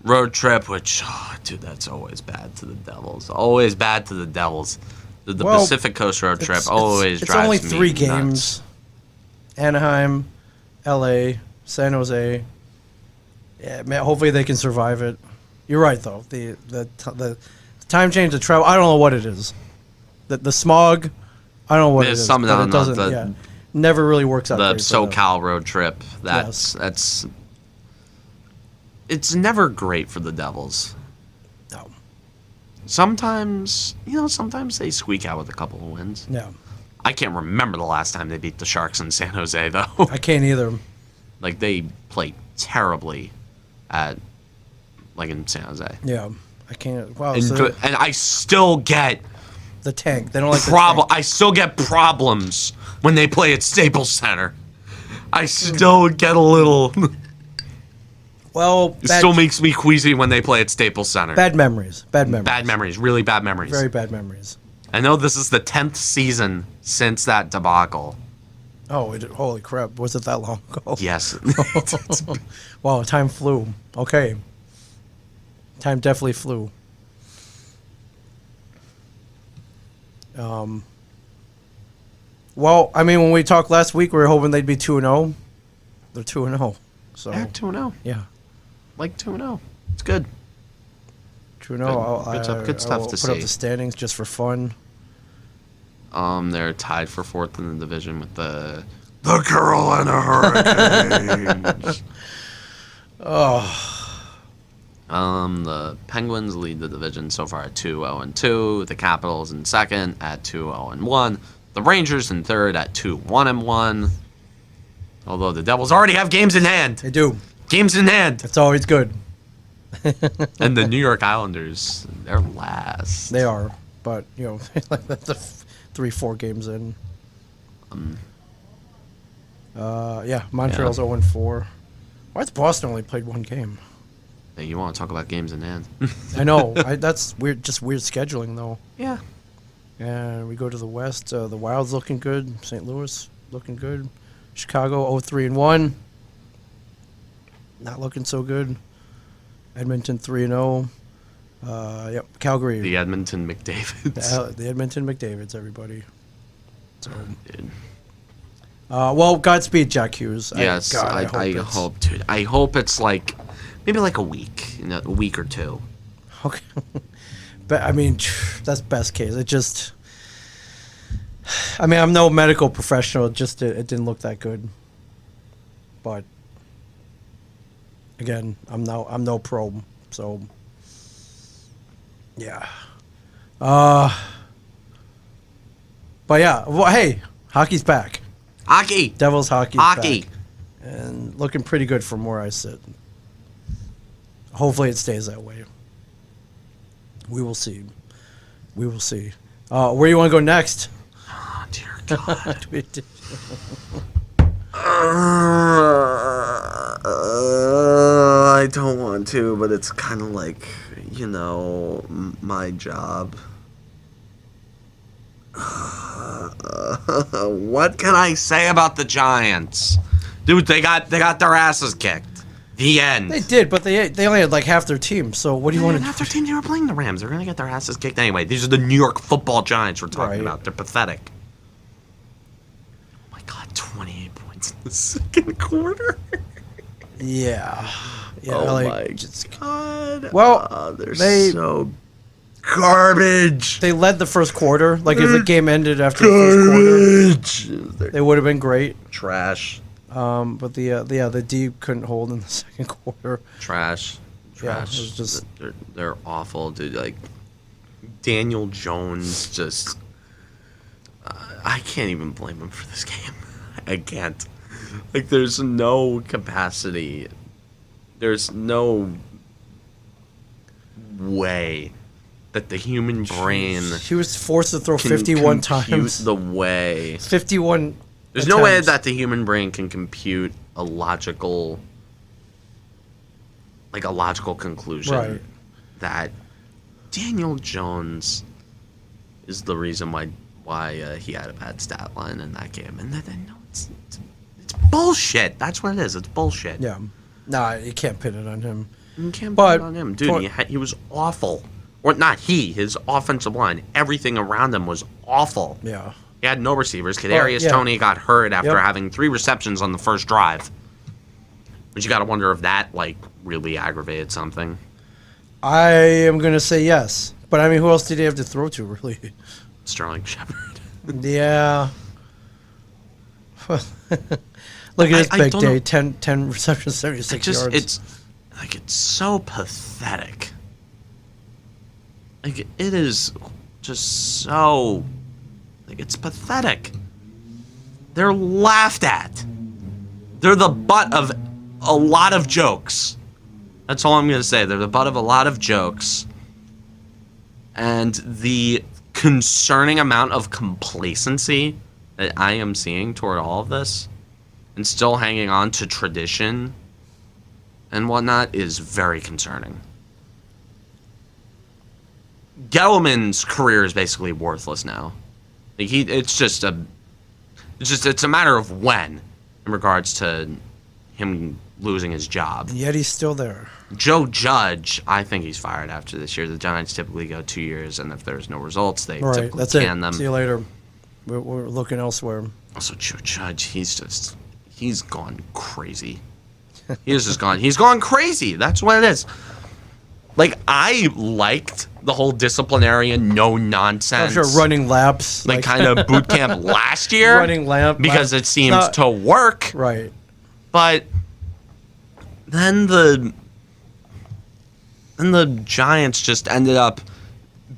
road trip, which, dude, that's always bad to the Devils. Always bad to the Devils. The Well, Pacific Coast road trip always it's drives only me 3 nuts. games. Anaheim, LA, San Jose. Yeah, man, hopefully they can survive it. You're right though. The time change of travel, I don't know what it is. The smog, I don't know what There's it is. something but on it doesn't. the- never really works out. The great for them. SoCal road trip. It's never great for the Devils. No. Sometimes they squeak out with a couple of wins. Yeah. I can't remember the last time they beat the Sharks in San Jose, though. I can't either. Like, they played terribly in San Jose. Yeah. I can't. Wow. And, So and I still get the tank. They don't like the tank. I still get problems when they play at Staples Center. I still get a little. Well, It still makes me queasy when they play at Staples Center. bad memories. Bad memories. Bad memories, really bad memories. Very bad memories. I know this is the 10th season since that debacle. Oh, holy crap! Was it that long ago? Yes. Wow, time flew. Okay. Time definitely flew. Well, I mean, when we talked last week, we were hoping they'd be 2-0. They're 2-0. So Yeah, 2-0. yeah, Like 2-0. It's good. 2-0. Good stuff to put see. up the standings just for fun. They're tied for 4th in the division with the Carolina Hurricanes. The Penguins lead the division so far at 2-0-2. The Capitals in 2nd at 2-0-1. The Rangers in 3rd at 2-1-1. Although the Devils already have games in hand. They do. Games in hand. It's always good. And the New York Islanders, they're last. They are, but like the 3-4 games in. Yeah, Montreal's 0-4. Why's Boston only played 1 game? Hey, you want to talk about games in hand? I know. That's weird. Just weird scheduling, though. Yeah. And we go to the West. The Wild's looking good. St. Louis looking good. Chicago 0-3-1. Not looking so good. Edmonton 3-0. Yep. Calgary. The Edmonton McDavids. The Edmonton McDavids. Everybody. So. Dude. Well, Godspeed, Jack Hughes. Yes, I it's- hope, dude. I hope it's like maybe like a week, a week or 2. Okay. But I mean, that's best case. It just. I mean, I'm no medical professional. It didn't look that good. But again, I'm no pro, so yeah. But yeah. Well, hey, hockey's back. Hockey. Devils hockey's Hockey. back. And looking pretty good from where I sit. Hopefully it stays that way. We will see. We will see. Where do you want to go next? Oh, dear God. I don't want to, but it's kind of like, my job. What can I say about the Giants? Dude, they got their asses kicked. The end. They did, but they only had like half their team. So what do you want to do? Half their team, they were playing the Rams. They're going to get their asses kicked anyway. These are the New York Football Giants we're talking about. They're pathetic. Oh my God, 28 points in the second quarter. Yeah. Oh like, my God. Well, they're so garbage. They led the first quarter. Like if the game ended after the first quarter, they would have been great. Trash. But the D couldn't hold in the second quarter. Trash. Yeah, it was just they're awful, dude. Like Daniel Jones, just I can't even blame him for this game. I can't. Like there's no capacity. There's no way that the human brain. He was forced to throw 51 times. The way 51. There's no way that the human brain can compute a logical conclusion that Daniel Jones is the reason why he had a bad stat line in that game. And then no, it's bullshit. That's what it is. It's bullshit. Yeah. Nah, you can't pin it on him. You can't pin it on him. Dude, he was awful. Or not he, his offensive line. Everything around him was awful. Yeah. He had no receivers. Kadarius Toney got hurt after having 3 receptions on the first drive. But you got to wonder if that, like, really aggravated something. I am going to say yes. But, I mean, who else did he have to throw to, really? Sterling Shepard. Yeah. Look at his big day. 10 receptions, 76 yards. It's so pathetic. Like, it is just so... Like, it's pathetic. They're laughed at. They're the butt of a lot of jokes. That's all I'm going to say. They're the butt of a lot of jokes. And the concerning amount of complacency that I am seeing toward all of this and still hanging on to tradition and whatnot is very concerning. Gettleman's career is basically worthless now. Like it's a matter of when in regards to him losing his job. And yet he's still there. Joe Judge, I think he's fired after this year. The Giants typically go 2 years, and if there's no results, they typically can them. See you later. We're looking elsewhere. Also, Joe Judge, he's gone crazy. He's gone crazy. That's what it is. Like, I liked the whole disciplinarian, no nonsense. I'm sure running laps. Like kind of boot camp last year. Running laps. Because it seems to work. Right. But then the Giants just ended up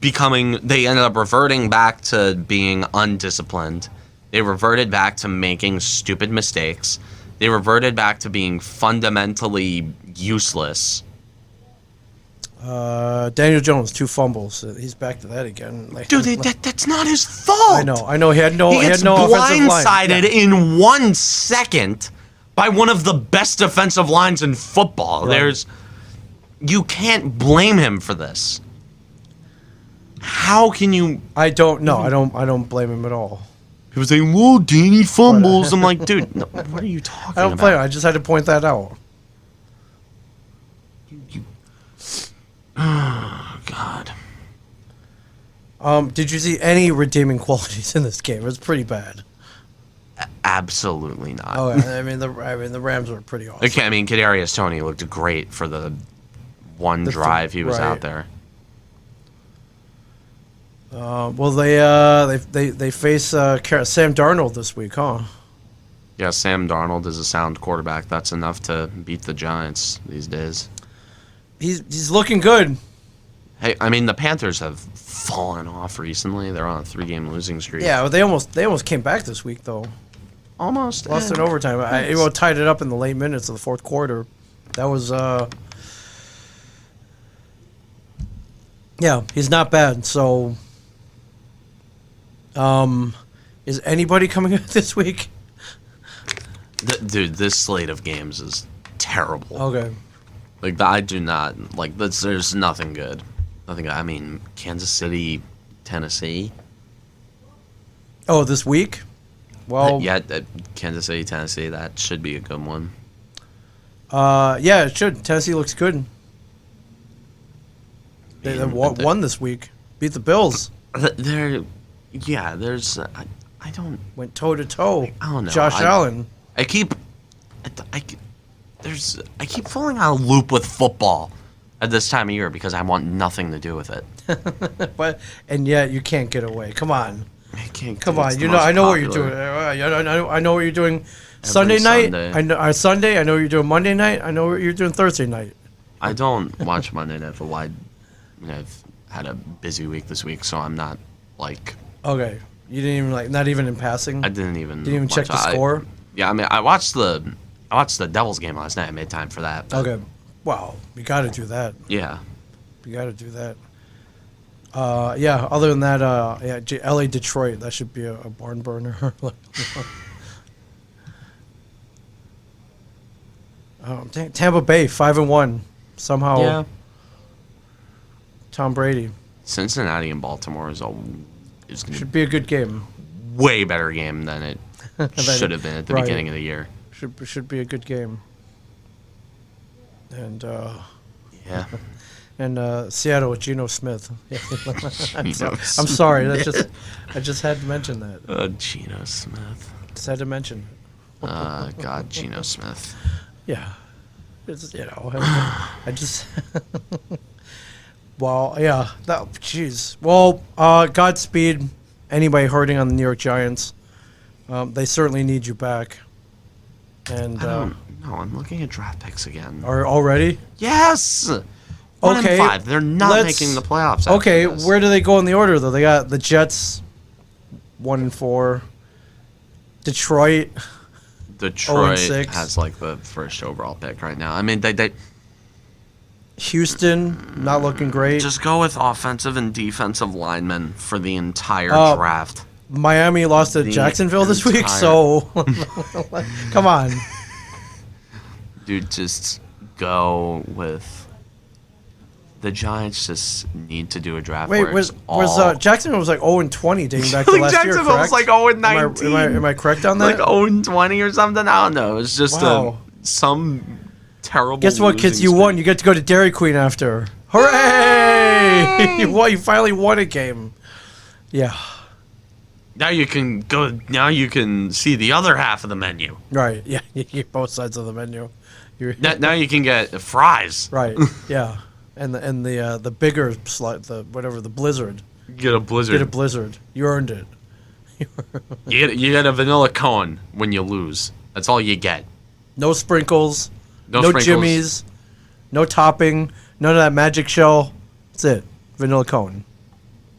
reverting back to being undisciplined. They reverted back to making stupid mistakes. They reverted back to being fundamentally useless. Daniel Jones, 2 fumbles. He's back to that again. Like, dude, that's not his fault. I know. He had no offensive line. He gets blindsided in 1 second by one of the best defensive lines in football. Right. You can't blame him for this. How can you? I don't know. I don't blame him at all. He was saying, "Whoa, Danny fumbles." I'm like, dude, no, what are you talking about? I don't blame him. I just had to point that out. Oh, God. Did you see any redeeming qualities in this game? It was pretty bad. Absolutely not. Oh, I mean the Rams were pretty awesome. Okay, I mean Kadarius Toney looked great for the one drive he was out there. Well, they face Sam Darnold this week, huh? Yeah, Sam Darnold is a sound quarterback. That's enough to beat the Giants these days. He's looking good. Hey, I mean the Panthers have fallen off recently. They're on a 3-game losing streak. Yeah, but they almost came back this week though. Almost lost in overtime. It tied it up in the late minutes of the fourth quarter. That was yeah, he's not bad. So is anybody coming out this week? Dude, this slate of games is terrible. Okay. Like, I do not, like, there's nothing good. Nothing good. I mean, Kansas City, Tennessee. Oh, this week? Well, yeah, Kansas City, Tennessee, that should be a good one. Yeah, it should. Tennessee looks good. They won this week. Beat the Bills. There's. I don't. Went toe to toe. I don't know. Josh Allen. I keep falling out of loop with football at this time of year because I want nothing to do with it. And yet you can't get away. Come on. I can't. Come on. I know what you're doing. I know what you're doing. Sunday night. I know Sunday. I know what you're doing Monday night. I know what you're doing Thursday night. I don't watch Monday Night Football. I've had a busy week this week, so I'm not like. Okay. You didn't even not even in passing. I didn't even. Didn't even check the score. Yeah, I mean, I watched the Devils game last night. I made time for that. Okay. Wow. You got to do that. Yeah. You got to do that. Yeah. Other than that, LA Detroit. That should be a barn burner. Tampa Bay 5-1 somehow. Yeah. Tom Brady. Cincinnati and Baltimore should be a good game. Way better game than it should have been at the beginning of the year. Should be a good game. And yeah. And Seattle with Geno Smith. I'm sorry. I just had to mention that. Geno Smith. Just had to mention it. God, Geno Smith. Yeah. It's, I just. Well, yeah. Jeez. Well, Godspeed. Anybody hurting on the New York Giants? They certainly need you back. And no, I'm looking at draft picks again. Are already? Yes. 1-5. They're not making the playoffs. Okay, where do they go in the order though? They got the Jets, 1-4. Detroit 0-6. has like the first overall pick right now. I mean, they Houston not looking great. Just go with offensive and defensive linemen for the entire draft. Miami lost to Jacksonville this week, so come on. Dude, just go with the Giants. Just need to do a draft. Wait, was Jacksonville was like 0-20 dating back to last year? Jacksonville was like 0-19. Am I correct on that? Like 0-20 or something. I don't know. It was just some terrible. Guess what, kids? You won. You get to go to Dairy Queen after. Hooray! You finally won a game. Yeah. Now you can go. Now you can see the other half of the menu. Right. Yeah. You get both sides of the menu. Now you can get fries. Right. Yeah. And the bigger the blizzard. Get a blizzard. Get a blizzard. You earned it. You get a vanilla cone when you lose. That's all you get. No sprinkles. No sprinkles. Jimmies. No topping. None of that magic shell. That's it. Vanilla cone.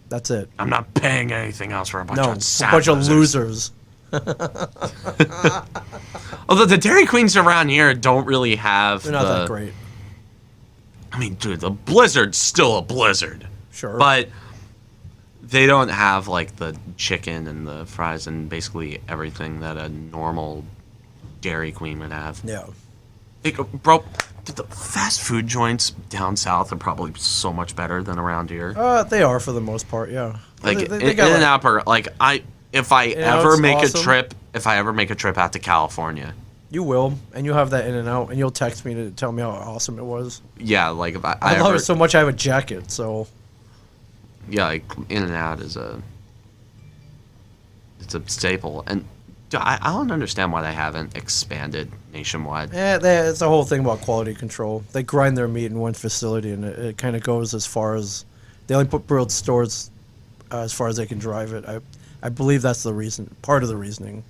That's it. I'm not paying anything else for a bunch of sad bunch of losers. Although the Dairy Queens around here don't really have. They're not that great. I mean, dude, the blizzard's still a blizzard. Sure. But they don't have like the chicken and the fries and basically everything that a normal Dairy Queen would have. Yeah. Bro, the fast food joints down south are probably so much better than around here. They are for the most part, yeah. Like In-N-Out Burger, if I ever make a trip out to California. You will, and you'll have that In-N-Out, and you'll text me to tell me how awesome it was. Yeah, like if I love it so much I have a jacket, so. Yeah, like In-N-Out it's a staple, and I don't understand why they haven't expanded nationwide. Yeah, it's the whole thing about quality control. They grind their meat in one facility, and it kind of goes as far as they only put grilled stores as far as they can drive it. I believe that's the reason, part of the reasoning.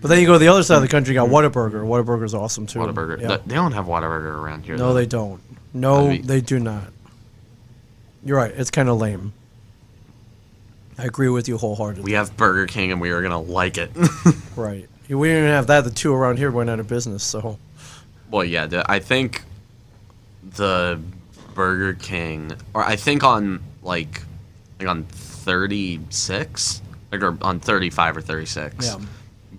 But then you go to the other side of the country, you got Whataburger. Whataburger's awesome too. Whataburger. Yeah. They don't have Whataburger around here. No, they don't. No, they do not. You're right. It's kind of lame. I agree with you wholeheartedly. We have Burger King, and we are going to like it. Right. We didn't even have that. The two around here went out of business, so. Well, yeah. I think the Burger King, or I think on, on 36, or on 35 or 36. Yeah.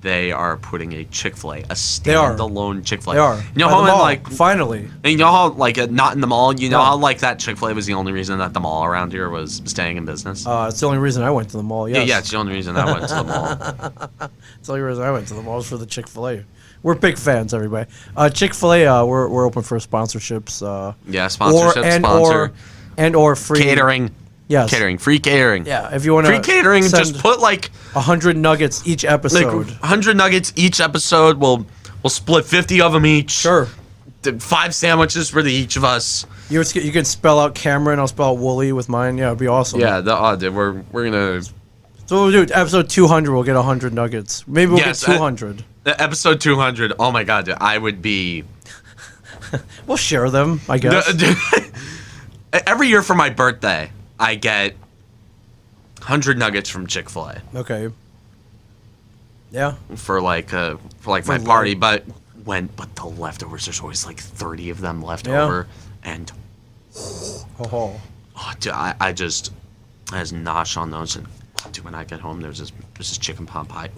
they are putting a Chick-fil-A, a They are. standalone Chick-fil-A. They are. You know By how the in, mall, like, finally. and you know how like not in the mall. You know No. how like that Chick-fil-A was the only reason that the mall around here was staying in business. It's the only reason I went to the mall. Yes. Yeah, it's the only reason I went to the mall. It's the only reason I went to the mall was for the Chick-fil-A. We're big fans, everybody. Chick-fil-A, we're open for sponsorships. Yeah, sponsorship, or free catering. Yes. Catering, free catering. Yeah, if you want to free catering, just put like 100 nuggets each episode. 100 nuggets each episode. We'll split 50 of them each. Sure. 5 sandwiches for each of us. You can spell out Cameron. I'll spell out Woolley with mine. Yeah, it'd be awesome. Yeah, dude, we're gonna. So we'll do episode 200. We'll get 100 nuggets. Maybe we'll get 200. Episode 200. Oh my god, dude, I would be. We'll share them, I guess. Every year for my birthday, I get 100 nuggets from Chick-fil-A. Okay. Yeah. For my party, but the leftovers, there's always like 30 of them left over, and oh, dude, I just as nosh on those, and dude, when I get home, there's this chicken pot pie.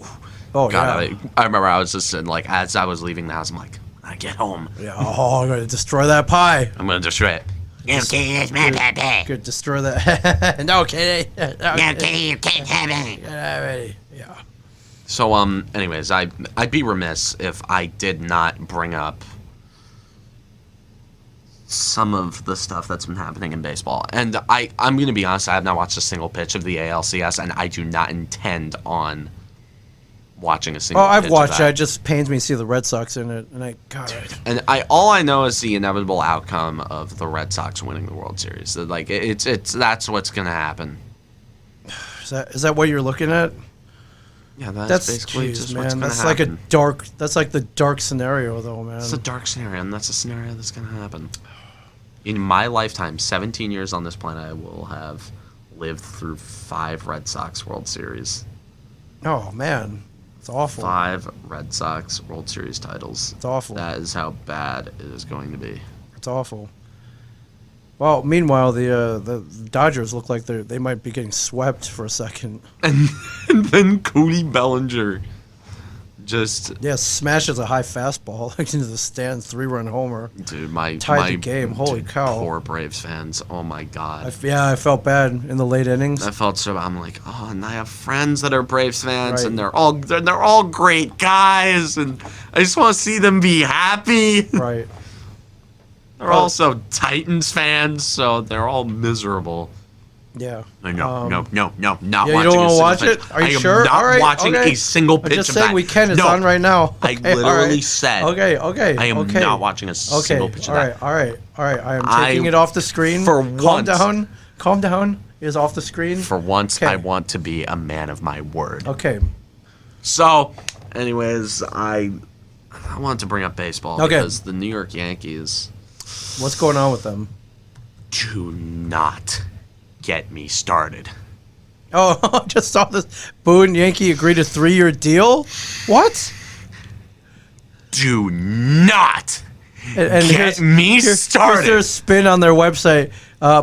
Oh God, yeah. I remember I was just sitting, like, as I was leaving the house, I'm like, when I get home, Yeah. Oh, I'm gonna destroy that pie. I'm gonna destroy it. Okay, that's my pie. Could destroy that. No kidding. Okay, you can't have it. Yeah. So, anyways, I'd be remiss if I did not bring up some of the stuff that's been happening in baseball. And I'm going to be honest, I have not watched a single pitch of the ALCS, and I do not intend on watching a single pitch I've watched of it. that. It just pains me to see the Red Sox in it, and God. And all I know is the inevitable outcome of the Red Sox winning the World Series. So, like, that's what's going to happen. Is that what you're looking at? Yeah, that's basically just what's going to happen. That's like the dark scenario, though, man. It's a dark scenario, and that's a scenario that's going to happen. In my lifetime, 17 years on this planet, I will have lived through 5 Red Sox World Series. Oh, man. It's awful. 5 Red Sox World Series titles. It's awful. That is how bad it is going to be. It's awful. Well, meanwhile, the Dodgers look like they might be getting swept for a second. And then Cody Bellinger just smashes a high fastball into the stands, 3-run homer. Dude, tied the game. Holy cow! Poor Braves fans. Oh my god. I felt bad in the late innings. I felt so. I'm like, oh, and I have friends that are Braves fans, Right. and they're all great guys, and I just want to see them be happy. Right. They're also Titans fans, so they're all miserable. Yeah. No, not Yeah, watching you don't want to watch pitch. it? Are you I am sure? not All right, watching okay. a single I'm pitch just of saying that. we can. It's No, on right now. I Okay, all literally right. said. Okay. I am okay. not watching a single pitch of that. All right. I am taking it off the screen. For Calm once. down. Calm down. It is off the screen. For once, Okay. I want to be a man of my word. Okay. So, anyways, I wanted to bring up baseball Okay. because the New York Yankees What's going on with them? do not get me started. Oh, I just saw this. Boone Yankee agreed a 3-year deal. What? Do not And get me started. Here's their spin on their website.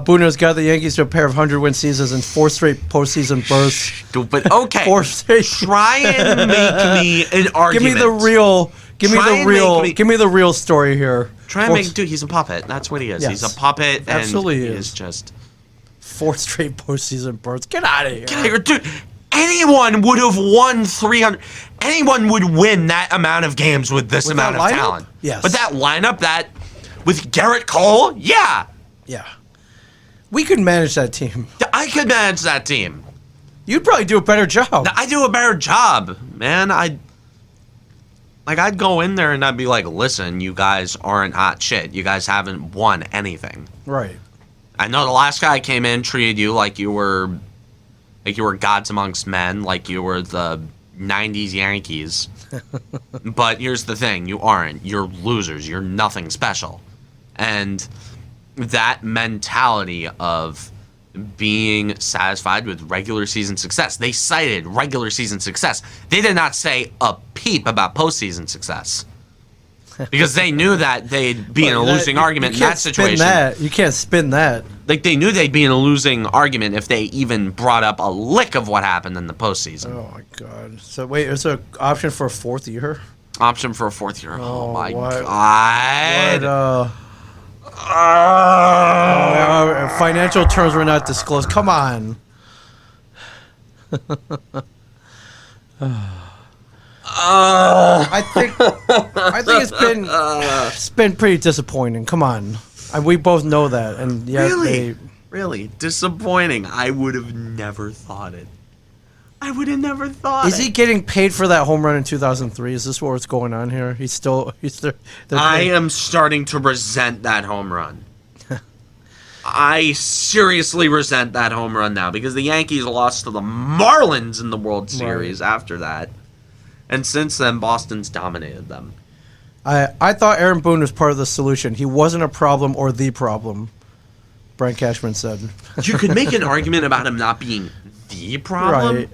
Boone has got the Yankees to a pair of 100-win seasons and 4 straight postseason berths. But okay, 4 straight. try and make me an argument. Give me the real. Give me the real story here. Try and make, dude. He's a puppet. That's what he is. Yes. He's a puppet, and Absolutely he is. is just. 4 straight postseason berths. Get out of here. Get out of here, dude. Anyone would have won 300. Anyone would win that amount of games with this With amount that of lineup? talent. Yes. But that lineup, that with Garrett Cole, yeah, Yeah. We could manage that team. I could manage that team. You'd probably do a better job. I do a better job, man. I'd go in there and I'd be like, listen, you guys aren't hot shit. You guys haven't won anything. Right. I know the last guy came in, treated you like you were gods amongst men, like you were the 90s Yankees. But here's the thing, you aren't. You're losers. You're nothing special. And that mentality of being satisfied with regular season success. They cited regular season success. They did not say a peep about postseason success. Because they knew that they'd be in a losing argument in that situation. You can't spin that. like they knew they'd be in a losing argument if they even brought up a lick of what happened in the postseason. Oh my God! So wait, is there an option for a fourth year? Option for a fourth year. Oh, my what- God. What, financial terms were not disclosed. Come on. I think it's been pretty disappointing. Come on, we both know that, and yet Really disappointing. I would have never thought it. I would have never thought Is he getting paid for that home run in 2003? Is this what's going on here? He's there. I am starting to resent that home run. I seriously resent that home run now because the Yankees lost to the Marlins in the World Series after that. And since then, Boston's dominated them. I thought Aaron Boone was part of the solution. He wasn't a problem or the problem, Brian Cashman said. You could make an argument about him not being the problem, Right.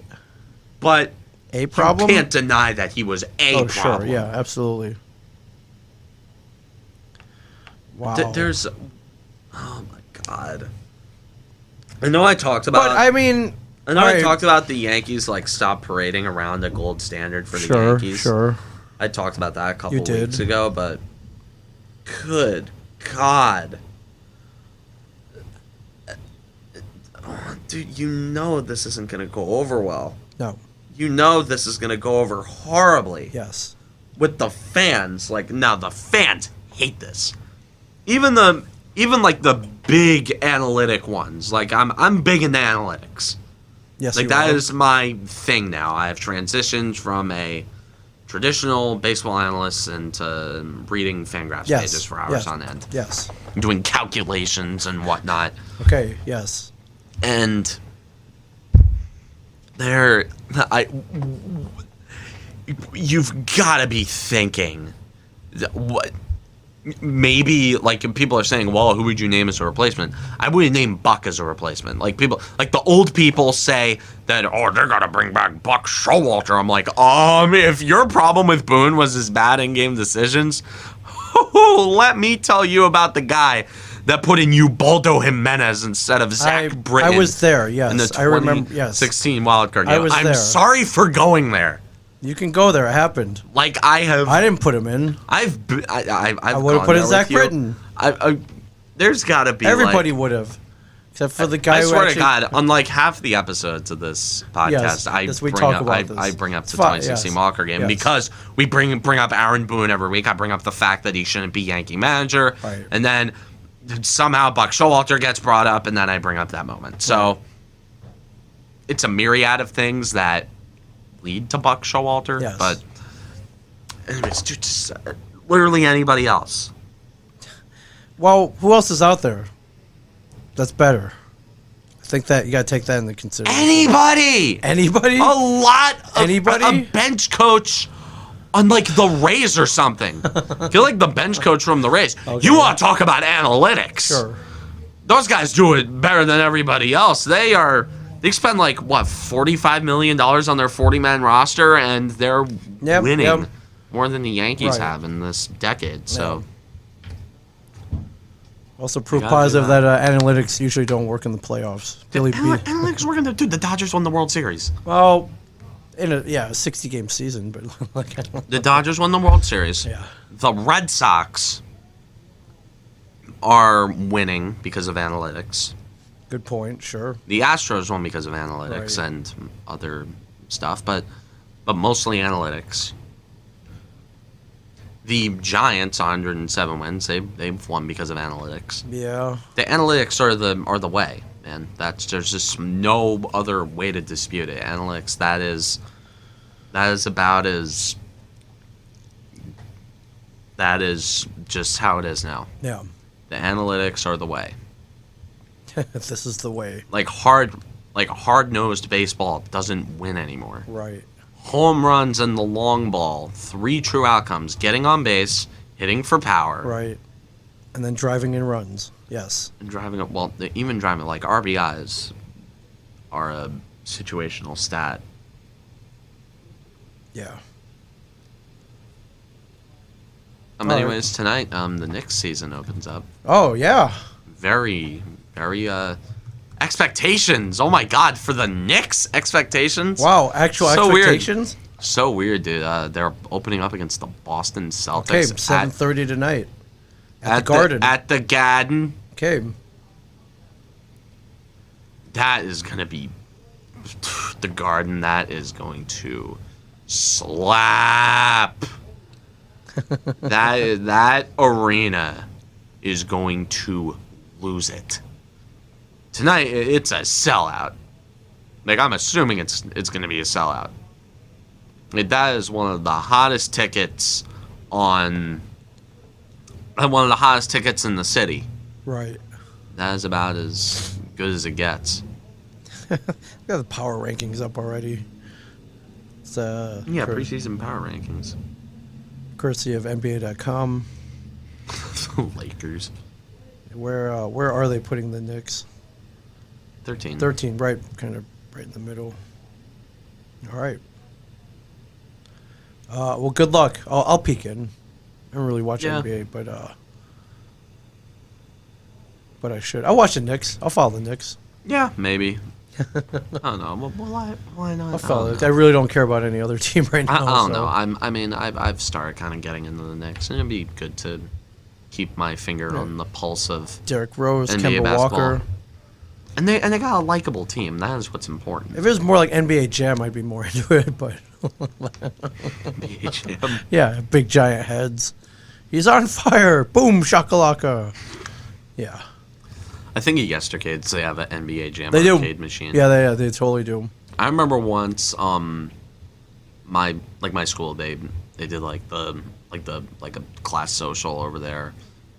but A problem? you can't deny that he was a problem. Sure. Yeah, absolutely. Wow. There's... Oh, my God. I know I talked about... But, I mean... I know I talked about the Yankees, like, stop parading around a gold standard for the Yankees. Sure. I talked about that a couple You did. weeks ago, but good God. Oh, dude, you know this isn't going to go over well. No. You know this is going to go over horribly. Yes. With the fans. Like, now the fans hate this. Even like the big analytic ones. Like, I'm big into analytics. Yes, Like, you that are. is my thing now. I have transitioned from a traditional baseball analyst into reading Fangraphs pages for hours on end. Yes. Doing calculations and whatnot. Okay, yes. And you've got to be thinking, what? Maybe, like, people are saying, well, who would you name as a replacement? I wouldn't name Buck as a replacement. Like, people, like, the old people say that, oh, they're going to bring back Buck Showalter. I'm like, if your problem with Boone was his bad in-game decisions, let me tell you about the guy that put in Ubaldo Jimenez instead of Zach Britton. I was there, yes. In the I remember, yes. 2016 wildcard game. I was I'm there. sorry for going there. You can go there. It happened. Like, I didn't put him in. I would have put in Zach Britton. There's got to be Everybody would have. Except for the guy I who swear actually... to God, unlike half the episodes of this podcast, I bring up the 2016 Walker game because we bring up Aaron Boone every week. I bring up the fact that he shouldn't be Yankee manager, and then somehow Buck Showalter gets brought up, and then I bring up that moment. So it's a myriad of things that lead to Buck Showalter, but anyways, dude, just literally anybody else. Well, who else is out there that's better? I think that you got to take that into consideration. Anybody? A lot of Anybody? A bench coach on, like, the Rays or something. I feel like the bench coach from the Rays. Okay. You want to talk about analytics. Sure. Those guys do it better than everybody else. They spend, like, what, $45 million on their 40-man roster, and they're winning more than the Yankees have in this decade. So, also proof positive that analytics usually don't work in the playoffs. Analytics work in the dude. The Dodgers won the World Series. Well, in a 60-game season, but like the Dodgers won the World Series. Yeah. The Red Sox are winning because of analytics. Good point, sure. The Astros won because of analytics and other stuff, but mostly analytics. The Giants, 107 wins, they've won because of analytics. Yeah. The analytics are the way, man. There's just no other way to dispute it. Analytics, that is just how it is now. Yeah. The analytics are the way. This is the way. Like hard-nosed baseball doesn't win anymore. Right. Home runs and the long ball, 3 true outcomes: getting on base, hitting for power, right, and then driving in runs. Yes. And driving up. Well, even driving, like, RBIs are a situational stat. Yeah. Anyways, tonight the Knicks season opens up. Oh yeah. Very very expectations. Oh my God, for the Knicks, expectations. Wow, actual So weird. expectations. So weird, dude. They're opening up against the Boston Celtics. Okay, 7:30 tonight at the Garden. At the Garden. Okay. That is gonna be the Garden. That is going to slap. that arena is going to lose it tonight. It's a sellout. Like, I'm assuming it's going to be a sellout. That is one of the hottest tickets one of the hottest tickets in the city. Right. That is about as good as it gets. We got the power rankings up already. It's Preseason power rankings. Courtesy of NBA.com. Lakers. Where are they putting the Knicks? 13. 13, right, kind of right in the middle. All right. Well, good luck. I'll peek in. I don't really watch NBA, but I should. I'll watch the Knicks. I'll follow the Knicks. Yeah, maybe. I don't know. Why not? I'll follow it. I really don't care about any other team right now. I don't know. I've started kind of getting into the Knicks, and it'd be good to keep my finger on the pulse of Derrick Rose, NBA Kemba basketball. Walker. And they got a likable team. That is what's important. If it was more like NBA Jam, I'd be more into it. But NBA Jam. Yeah, big giant heads. He's on fire! Boom shakalaka. Yeah. I think at Yesterkids they have an NBA Jam They do. arcade machine. Yeah, they totally do. I remember once, my school they did like a class social over there.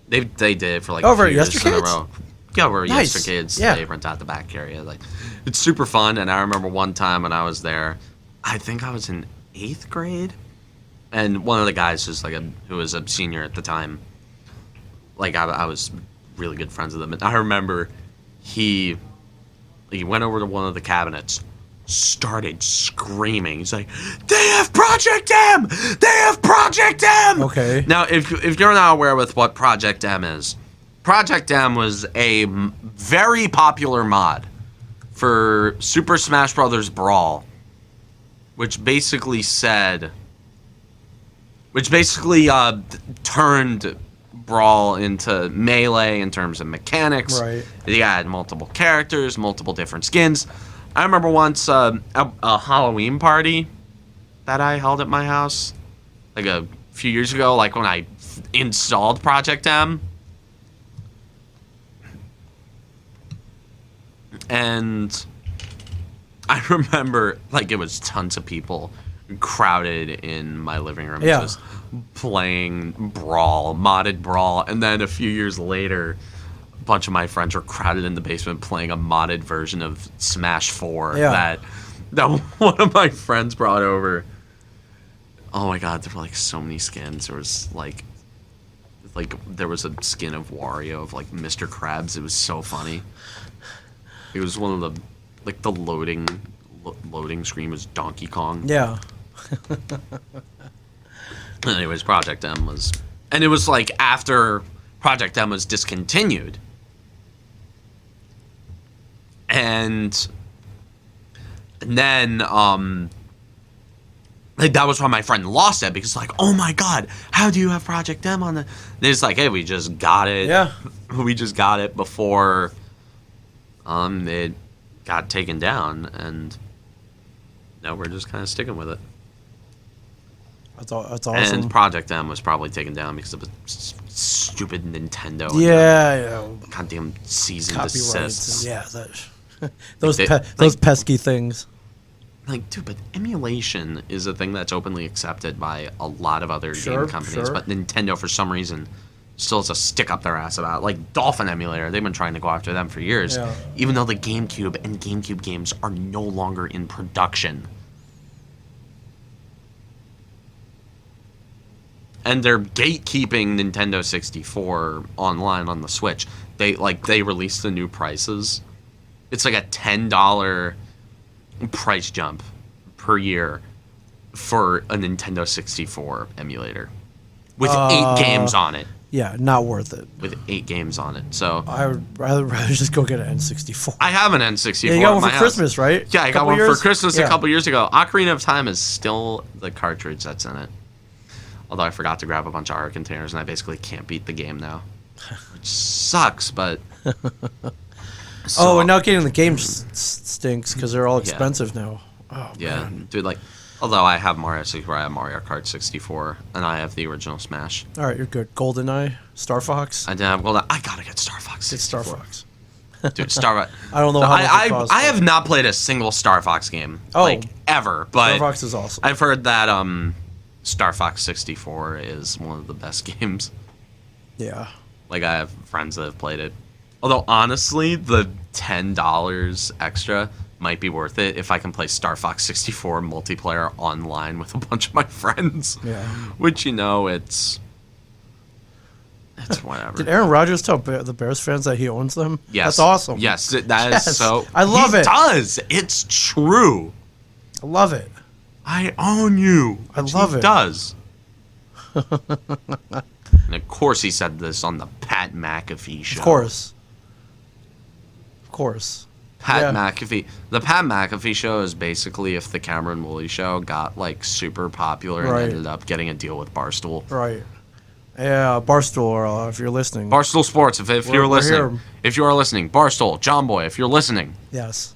They did it for like Over a few at years in a Yesterkids? row. Yeah, over at Nice. Yesterkids. Yeah. They rent out the back area. Like, it's super fun. And I remember one time when I was there, I think I was in 8th grade, and one of the guys who was a senior at the time. Like, I was really good friends with him, and I remember he went over to one of the cabinets, started screaming. He's like, "They have Project M! They have Project M!" Okay. Now, if you're not aware with what Project M is, Project M was a very popular mod for Super Smash Bros. Brawl, which basically turned Brawl into Melee in terms of mechanics. Right. You had multiple characters, multiple different skins. I remember once a Halloween party that I held at my house, like a few years ago, like when I installed Project M. And I remember, like, it was tons of people crowded in my living room just playing Brawl, modded Brawl. And then a few years later, a bunch of my friends were crowded in the basement playing a modded version of Smash 4 that one of my friends brought over. Oh my God, there were like so many skins. There was like there was a skin of Wario, of like Mr. Krabs. It was so funny. It was one of the, like, the loading screen was Donkey Kong. Yeah. Anyways, Project M was, and it was like after Project M was discontinued, and then like, that was when my friend lost it, because like, oh my God, how do you have Project M on the? And it's like, hey, we just got it. Yeah. We just got it before it got taken down, and now we're just kind of sticking with it. That's awesome. And Project M was probably taken down because of a stupid Nintendo. Yeah. Goddamn cease and Copyrights. desists. Yeah. Those Like, pesky things. Like, dude, but emulation is a thing that's openly accepted by a lot of other game companies, but Nintendo, for some reason, still has a stick up their ass about it. Like Dolphin Emulator, they've been trying to go after them for years, even though the GameCube and GameCube games are no longer in production. And they're gatekeeping Nintendo 64 online on the Switch. They released the new prices. It's like a $10 price jump per year for a Nintendo 64 emulator with 8 games on it. Yeah, not worth it. with 8 games on it. So I would rather just go get an N64. I have an N64. Yeah, you got at one my for house. Christmas, right? Yeah, I got Couple one years? for Christmas Yeah. a couple years ago. Ocarina of Time is still the cartridge that's in it. Although I forgot to grab a bunch of art containers, and I basically can't beat the game now, which sucks. But Oh, and now getting the games stinks because they're all Yeah. expensive now. Oh, yeah, man. dude. Like, although I have Mario 64, I have Mario Kart 64, and I have the original Smash. All right, you're good. GoldenEye, Star Fox. I didn't have Golden. I gotta get Star Fox It's 64. Star Fox. Dude, Star Fox. I don't know how much it costs. I have not played a single Star Fox game, Oh. like ever. But Star Fox is awesome. I've heard that Star Fox 64 is one of the best games. Yeah. Like, I have friends that have played it. Although, honestly, the $10 extra might be worth it if I can play Star Fox 64 multiplayer online with a bunch of my friends. Yeah. Which, it's whatever. Did Aaron Rodgers tell the Bears fans that he owns them? Yes. That's awesome. Yes, that Yes. is so... I love it. He does. It's true. I love it. I own you. I love he it. does. And of course he said this on the Pat McAfee show. Of course. Of course. Pat Yeah. McAfee. The Pat McAfee show is basically if the Cameron Woolley show got like super popular and Right. ended up getting a deal with Barstool. Right. Yeah, Barstool, if you're listening. Barstool Sports, if you're we're listening. here. If you are listening. Barstool, John Boy, if you're listening. Yes.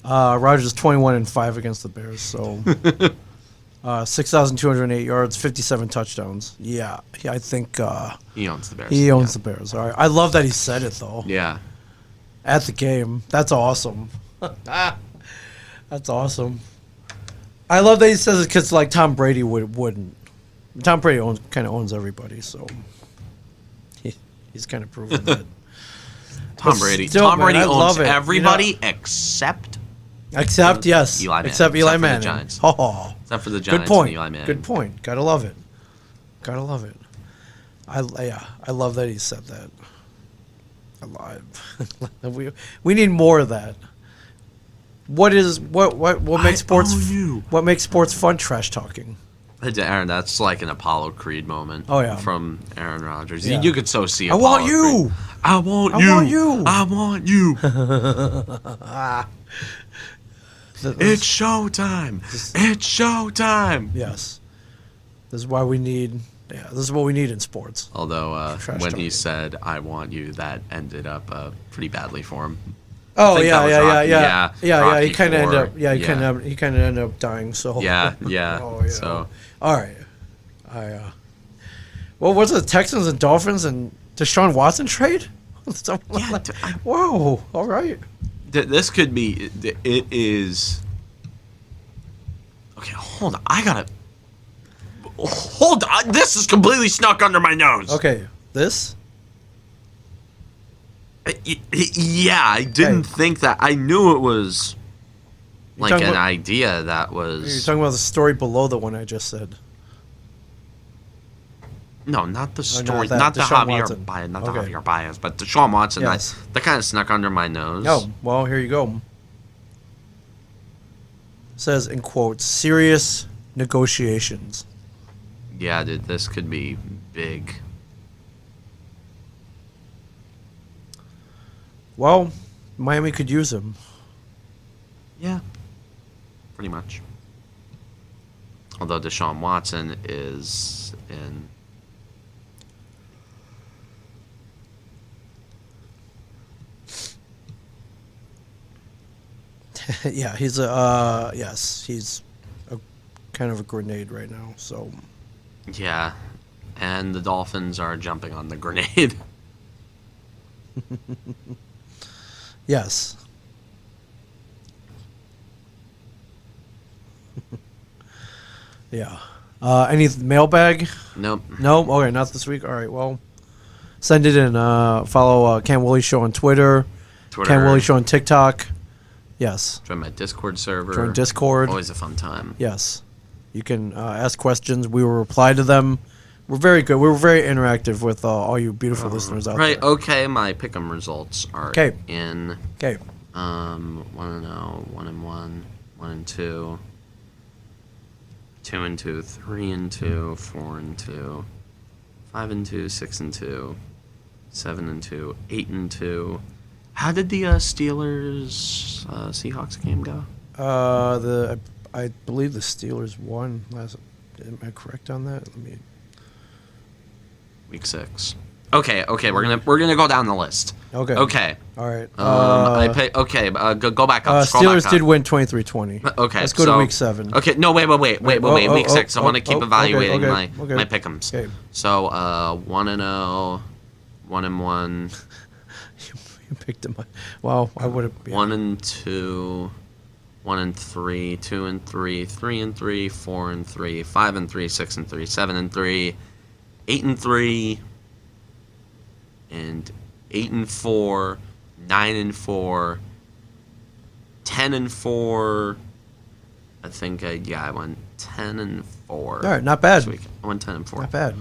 Rodgers 21-5 against the Bears, so 6,208 yards, 57 touchdowns. Yeah, I think He owns the Bears. he owns yeah. the Bears. All right, I love that he said it though Yeah. at the game. That's awesome. That's awesome. I love that he says it because like Tom Brady wouldn't. Tom Brady kind of owns everybody, so he's kind of proven that. Tom But Brady. still, Tom man, Brady I owns love it. everybody except Except yes, Eli Manning. except Eli Except for the Manning. Giants. Oh, except for the Giants good point. and Eli Manning. Good point. Gotta love it. Gotta love it. I love that he said that. We need more of that. What makes sports? own you. What makes sports fun? Trash talking. Aaron, that's like an Apollo Creed moment. Oh, yeah. From Aaron Rodgers. Yeah. You could so see. I Apollo want you. Creed. I want I you. want you. I want you. Th- It's showtime. It's showtime. Yes. This is why we need. Yeah, this is what we need in sports. Although Trash when talking. he said "I want you," that ended up pretty badly for him. Oh think yeah, that was yeah, Rocky. yeah, yeah. Rocky He kind of ended IV. up. Yeah, he Yeah. kind of ended up dying. So Yeah, yeah. Oh, yeah. So all right, well, was it Texans and Dolphins and Deshaun Watson trade? Something Yeah, like- d- whoa, all right. this could be. It is. Okay, hold on. I gotta. Hold on. This is completely snuck under my nose. Okay, this. Yeah, I didn't think that. I knew it was like talking an about- idea that You're was. talking about the story below the one I just said. No, not the story. that, Not the Deshaun Javier Watson. Baez. Not the Okay. Javier Baez, but Deshaun Watson. Yes. That kind of snuck under my nose. Oh, well, here you go. It says in quotes, serious negotiations. Yeah, dude, this could be big. Well, Miami could use him. Yeah. Pretty much. Although Deshaun Watson is in. Yeah, he's he's a kind of a grenade right now. So Yeah. And the Dolphins are jumping on the grenade. yes. Yeah. Any mailbag? Nope. No. Okay, not this week. All right. Well, send it in. Follow Cam Woolley Show on Twitter. Cam Woolley Show on TikTok. Yes. Join my Discord server. Join Discord. Always a fun time. Yes. You can ask questions. We will reply to them. We're very good. We're very interactive with all you beautiful listeners out Right, there. okay, my pick'em results are 'Kay. in 'Kay. 1-0, 1-1, 1-2. 2 and 2, 3 and 2, 4 and 2, 5 and 2, 6 and 2, 7 and 2, 8 and 2. How did the Steelers Seahawks game go? I believe the Steelers won last. Am I correct on that? Let me. Week 6. Okay. We're gonna go down the list. Okay. All right. Go back up. Scroll Steelers back up. did win 23-20. Okay. Let's go to week 7. Okay. No, wait. Week 6. I want to keep evaluating my okay. pick'ems. Okay. So 1-0, 1-1. You picked them. Wow, I would have. 1 and 2, 1 and 3, 2 and 3, 3 and 3, 4 and 3, 5 and 3, 6 and 3, 7 and 3, 8 and 3, and 8 and 4, 9 and 4, 10 and 4. I think I went 10 and 4. All right, not bad. This week. I went 10 and 4. Not bad.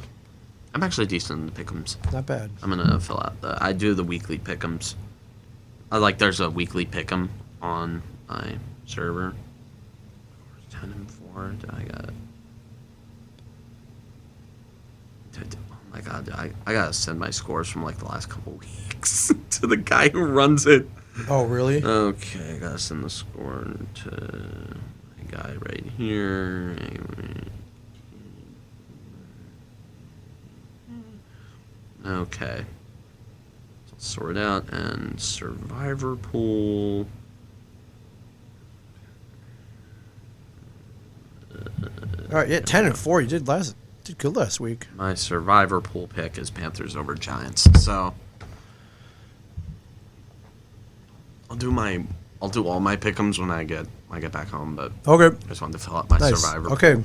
I'm actually decent in the pick'ems. Not bad. I'm gonna fill out I do the weekly pick'ems. There's a weekly pick'em on my server. 10 and 4. Did I got it? Oh my god! I gotta send my scores from the last couple weeks to the guy who runs it. Oh really? Okay, I gotta send the score to the guy right here. Okay. So sort out and survivor pool. All right, yeah, 10 and 4. You did good last week. My survivor pool pick is Panthers over Giants. So I'll do all my pick'ems when I get back home, but Okay. I just wanted to fill out my Nice. survivor Okay. pool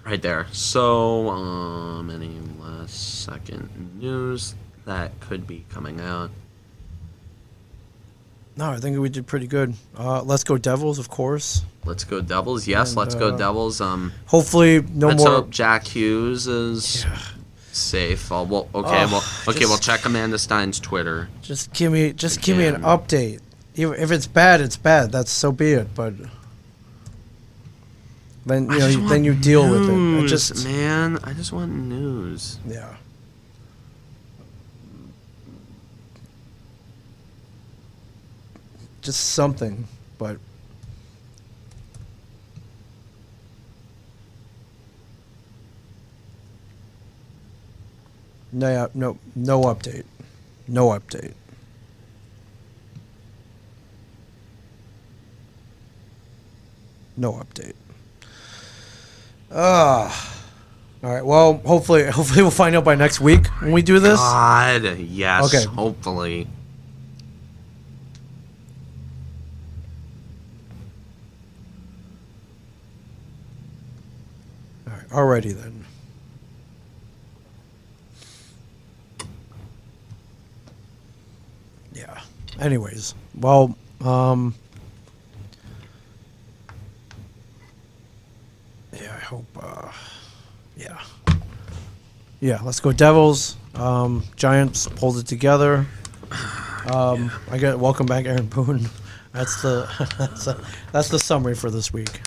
right there. So any last second news that could be coming out? No, I think we did pretty good. Let's go Devils, of course. Let's go Devils. Yes, And, let's go Devils. Hopefully, no Let's more. hope Jack Hughes is safe. We'll check Amanda Stein's Twitter. Just give me an Again. update. If it's bad, it's bad. That's so be it. But then then you deal with it. I just want news. Yeah. Just something, but no update. No update. No update. All right. Well, hopefully we'll find out by next week when we do this. God, yes. Okay. Hopefully. All right. Alrighty then. Yeah. Anyways, well, yeah, I hope, yeah, let's go Devils. Giants pulled it together. I got welcome back, Aaron Boone. That's the summary for this week.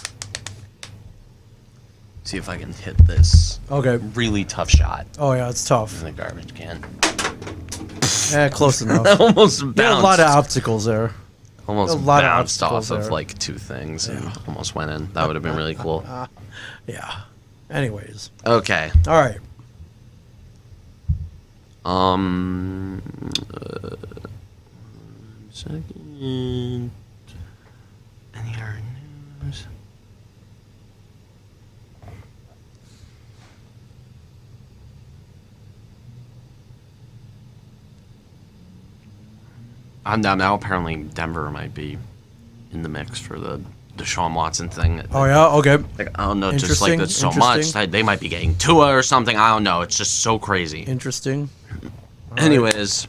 See if I can hit this Okay. really tough shot Oh yeah, it's tough. in the garbage can. Yeah, close enough. Almost There are bounced. a lot of obstacles there. Almost a lot of bounced obstacles off of there. 2 things and almost went in. That would have been really cool. Yeah. Anyways. Okay. All right. Second. Any other news? Now apparently Denver might be in the mix for the Deshaun Watson thing. Oh yeah. Okay. I don't know, just like that's so much. Interesting. They might be getting Tua or something. I don't know. It's just so crazy. Interesting. Anyways,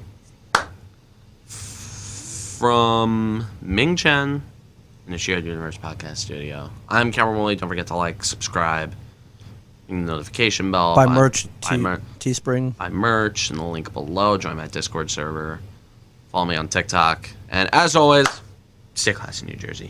from Ming Chen in the Shared Universe Podcast Studio, I'm Cameron Woolley. Don't forget to like, subscribe, ring the notification bell. Buy merch. Teespring. Teespring. Buy merch in the link below. Join my Discord server. Follow me on TikTok. And as always, stay classy, New Jersey.